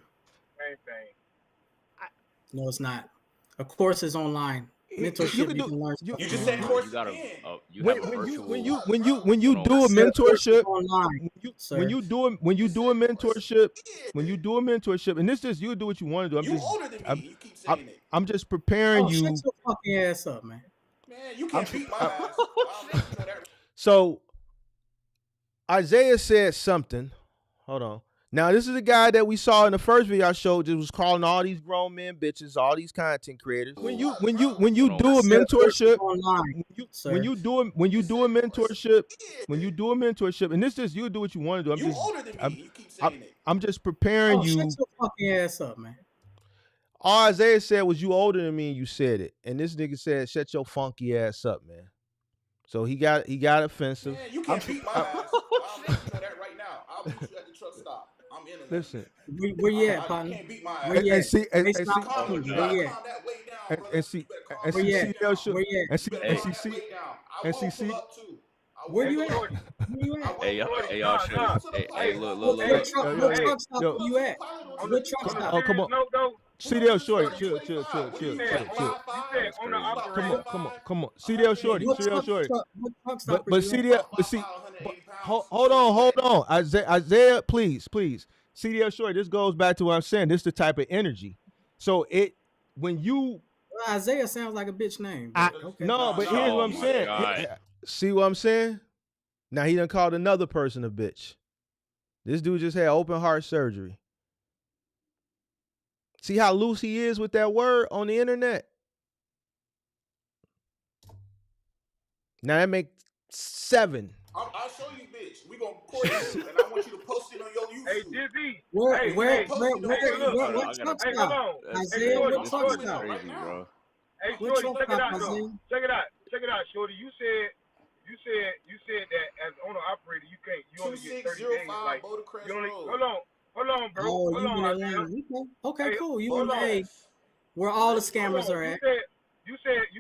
No, it's not. A course is online. Mentorship, you can learn. You just said course. When you do a mentorship, when you do a mentorship, and this is you do what you want to do. You older than me. You keep saying it. I'm just preparing you. Shut your fucking ass up, man. Man, you can't beat my ass. So Isaiah said something. Hold on. Now, this is a guy that we saw in the first video I showed. Just was calling all these grown men bitches, all these content creators. When you do a mentorship, when you do a mentorship, and this is you do what you want to do. You older than me. You keep saying it. I'm just preparing you. Shut your fucking ass up, man. All Isaiah said was you older than me and you said it. And this nigga said, shut your funky ass up, man. So he got offensive. Man, you can't beat my ass. I'll let you know that right now. I'll meet you at the truck stop. I'm in. Listen. Where you at, You partner? can't beat my ass. Where you at? And Hey, see, stop Calm, me. you Where gotta you at? calm that weight down, brother. and see, You better calm and that see, weight down. CDL, Where you at? and see, You better and calm see, that weight down. I and will see, pull up too. Where you at? Shorty. Where you at? Hey, y'all should. Nah. Hey, look, What truck stop yo, you at? On What truck the stop? oh, come serious on. note, though, CDL Shorty, Shorty, chill, you chill, 85. chill, What are chill, you, chill, like chill. 5'5"? you said owner You about Come operator. on, 5'5"? come on, come on. CDL Shorty, What CDL truck Shorty. stop? What truck stop are But you at? CDL, but About see, 180 pounds. hold on, hold on. Isaiah, please. CDL Shorty, this goes back to what I'm saying. This is the type of energy. So when you Well, Isaiah sounds like a bitch name. I But okay. no, but here's Oh what I'm my saying. God. See what I'm saying? Now he done called another person a bitch. This dude just had open heart surgery. See how loose he is with that word on the internet? Now that makes 7. I'll show you, bitch. We gonna record you, and I want you to post it on your Hey, YouTube. Dizzy. Where Hey, where hey, where hey, where look. what, Hold on, what I truck gotta. Hey, hold stop? on. That's Hey, Isaiah, Shorty, what this truck is Shorty. stop? crazy, bro. Hey, What Shorty, truck check it stop, out, though. Isaiah? Check it out, Shorty. You said that as owner operator, you only get 30 days. 2605 Like, Boulder Crest you only, Road. hold on, bro. Oh, Hold you on, in Isaiah. Atlanta? Okay, Hey, cool. You hold in on. hey, where all the Hold scammers on. are at? You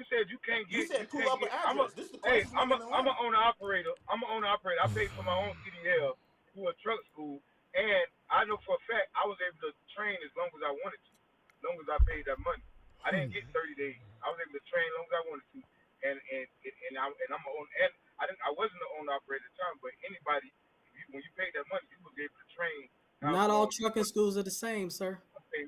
said you can't You get, said pull up an address. This is the hey, closest one in I'm a Atlanta. owner operator. I paid for my own CDL through a truck school, and I know for a fact I was able to train as long as I wanted to, as long as I paid that money. I didn't get 30 days. I was able to train as long as I wanted to, I wasn't the owner operator at the time, but anybody, when you paid that money, you was able to train. Not all trucking schools are the same, sir. Okay,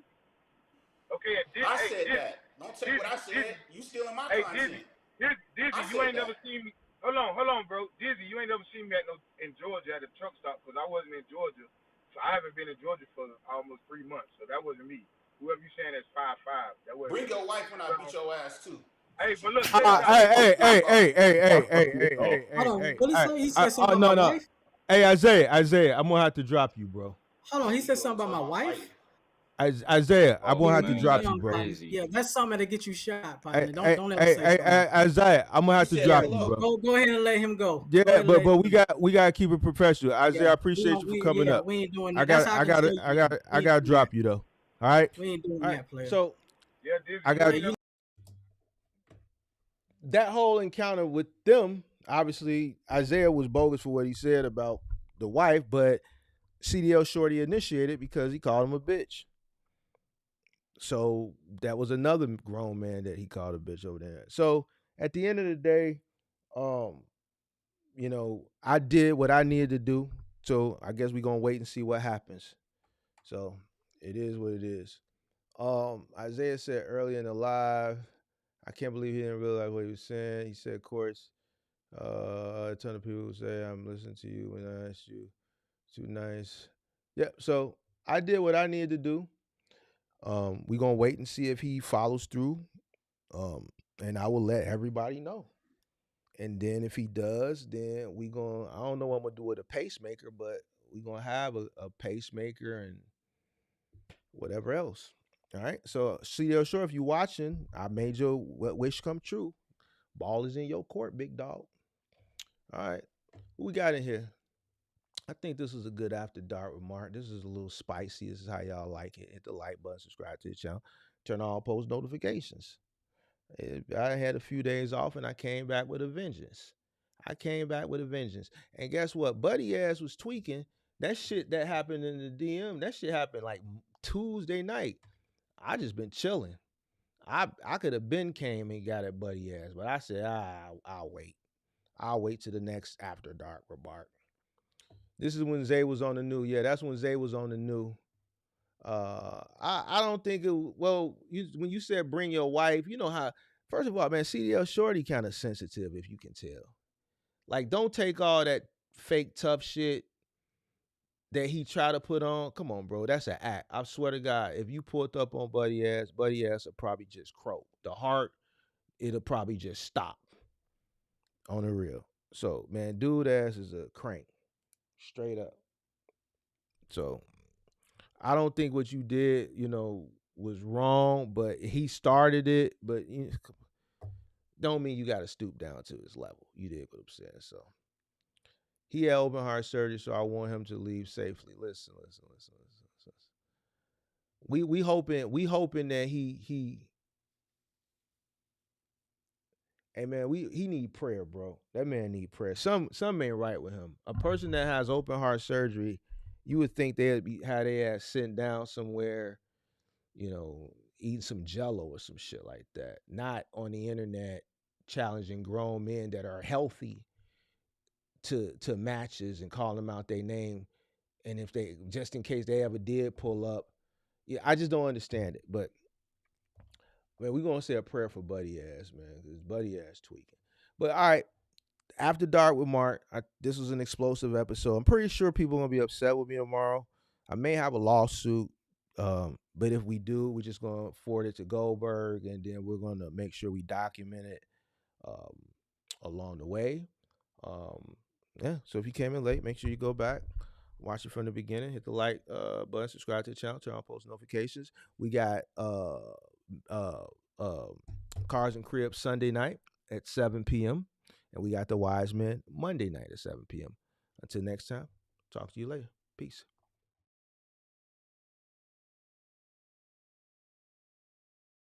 okay, I said that. Don't take what I said. You stealing my Hey, content. Dizzy, I you said ain't never that. seen me. Hold on, bro. Dizzy, you ain't never seen me in Georgia at a truck stop because I wasn't in Georgia. So I haven't been in Georgia for almost 3 months. So that wasn't me. Whoever you saying that's 5'5", that wasn't Bring me. your wife when I beat your ass too. Hey, but look, check this out. Hold on. Hey. What he say? He said something No, about my no. wife? Hey, Isaiah, I'm gonna have to drop you, bro. Hold on. He said something about my wife? Isaiah, I'm gonna have to Leave me drop you, alone, bro. partner. Crazy. Yeah, that's something to get you shot, partner. Hey, Don't ever say something like that. Isaiah, I'm gonna He have to said drop Yeah, you, pull bro. up. go ahead and let him go. Go Yeah, ahead and let him but go. we gotta keep it professional. Isaiah, Yeah, I appreciate you for coming up. we ain't doing I that. That's got how I I can got tell I got we I ain't got to doing that. drop you though. All right. We ain't doing All right. that, player. So Yeah, Dizzy, I you got ain't never. that whole encounter with them. Obviously, Isaiah was bogus for what he said about the wife, but CDL Shorty initiated because he called him a bitch. So that was another grown man that he called a bitch over there. So at the end of the day, um, I did what I needed to do. So I guess we're gonna wait and see what happens. So it is what it is. Isaiah said earlier in the live, I can't believe he didn't realize what he was saying. He said, of course, a ton of people say I'm listening to you when I asked you. Too nice. Yep. So I did what I needed to do. We're gonna wait and see if he follows through. And I will let everybody know. And then if he does, then I don't know what I'm gonna do with a pacemaker, but we're gonna have a pacemaker and whatever else. All right. So CDL Shore, if you're watching, I made your wish come true. Ball is in your court, big dog. All right. What we got in here? I think this is a good after dark remark. This is a little spicy. This is how y'all like it. Hit the like button, subscribe to the channel, turn on post notifications. I had a few days off and I came back with a vengeance. And guess what? Buddy ass was tweaking. That shit that happened in the DM, that shit happened like Tuesday night. I just been chilling. I could have been came and got at Buddy ass, but I said, I'll wait. I'll wait till the next after dark remark. This is when Zay was on the new. Yeah, that's when Zay was on the new. I don't think it. Well, when you said bring your wife, you know how. First of all, man, CDL Shorty kind of sensitive, if you can tell. Like, don't take all that fake tough shit that he tried to put on. Come on, bro, that's an act. I swear to God, if you pulled up on Buddy ass will probably just croak. The heart, it'll probably just stop. On the real. So, man, dude ass is a crank, straight up. So I don't think what you did, was wrong, but he started it. But don't mean you got to stoop down to his level. You did what I'm saying. So he had open heart surgery, so I want him to leave safely. Listen. We hoping that he. Hey man, he need prayer, bro. That man need prayer. Some ain't right with him. A person that has open heart surgery, you would think they'd be how they ass sitting down somewhere, eating some Jello or some shit like that. Not on the internet challenging grown men that are healthy to matches and calling them out their name. And if they just in case they ever did pull up, yeah, I just don't understand it. But man, we gonna say a prayer for Buddy ass, man, because Buddy ass tweaking. But all right, after dark with Mark. This was an explosive episode. I'm pretty sure people are gonna be upset with me tomorrow. I may have a lawsuit, but if we do, we're just gonna forward it to Goldberg, and then we're gonna make sure we document it along the way. Yeah. So if you came in late, make sure you go back, watch it from the beginning, hit the like button, subscribe to the channel, turn on post notifications. We got Cars and Cribs Sunday night at 7 p.m. and we got the Wise Men Monday night at 7 p.m. Until next time, talk to you later. Peace.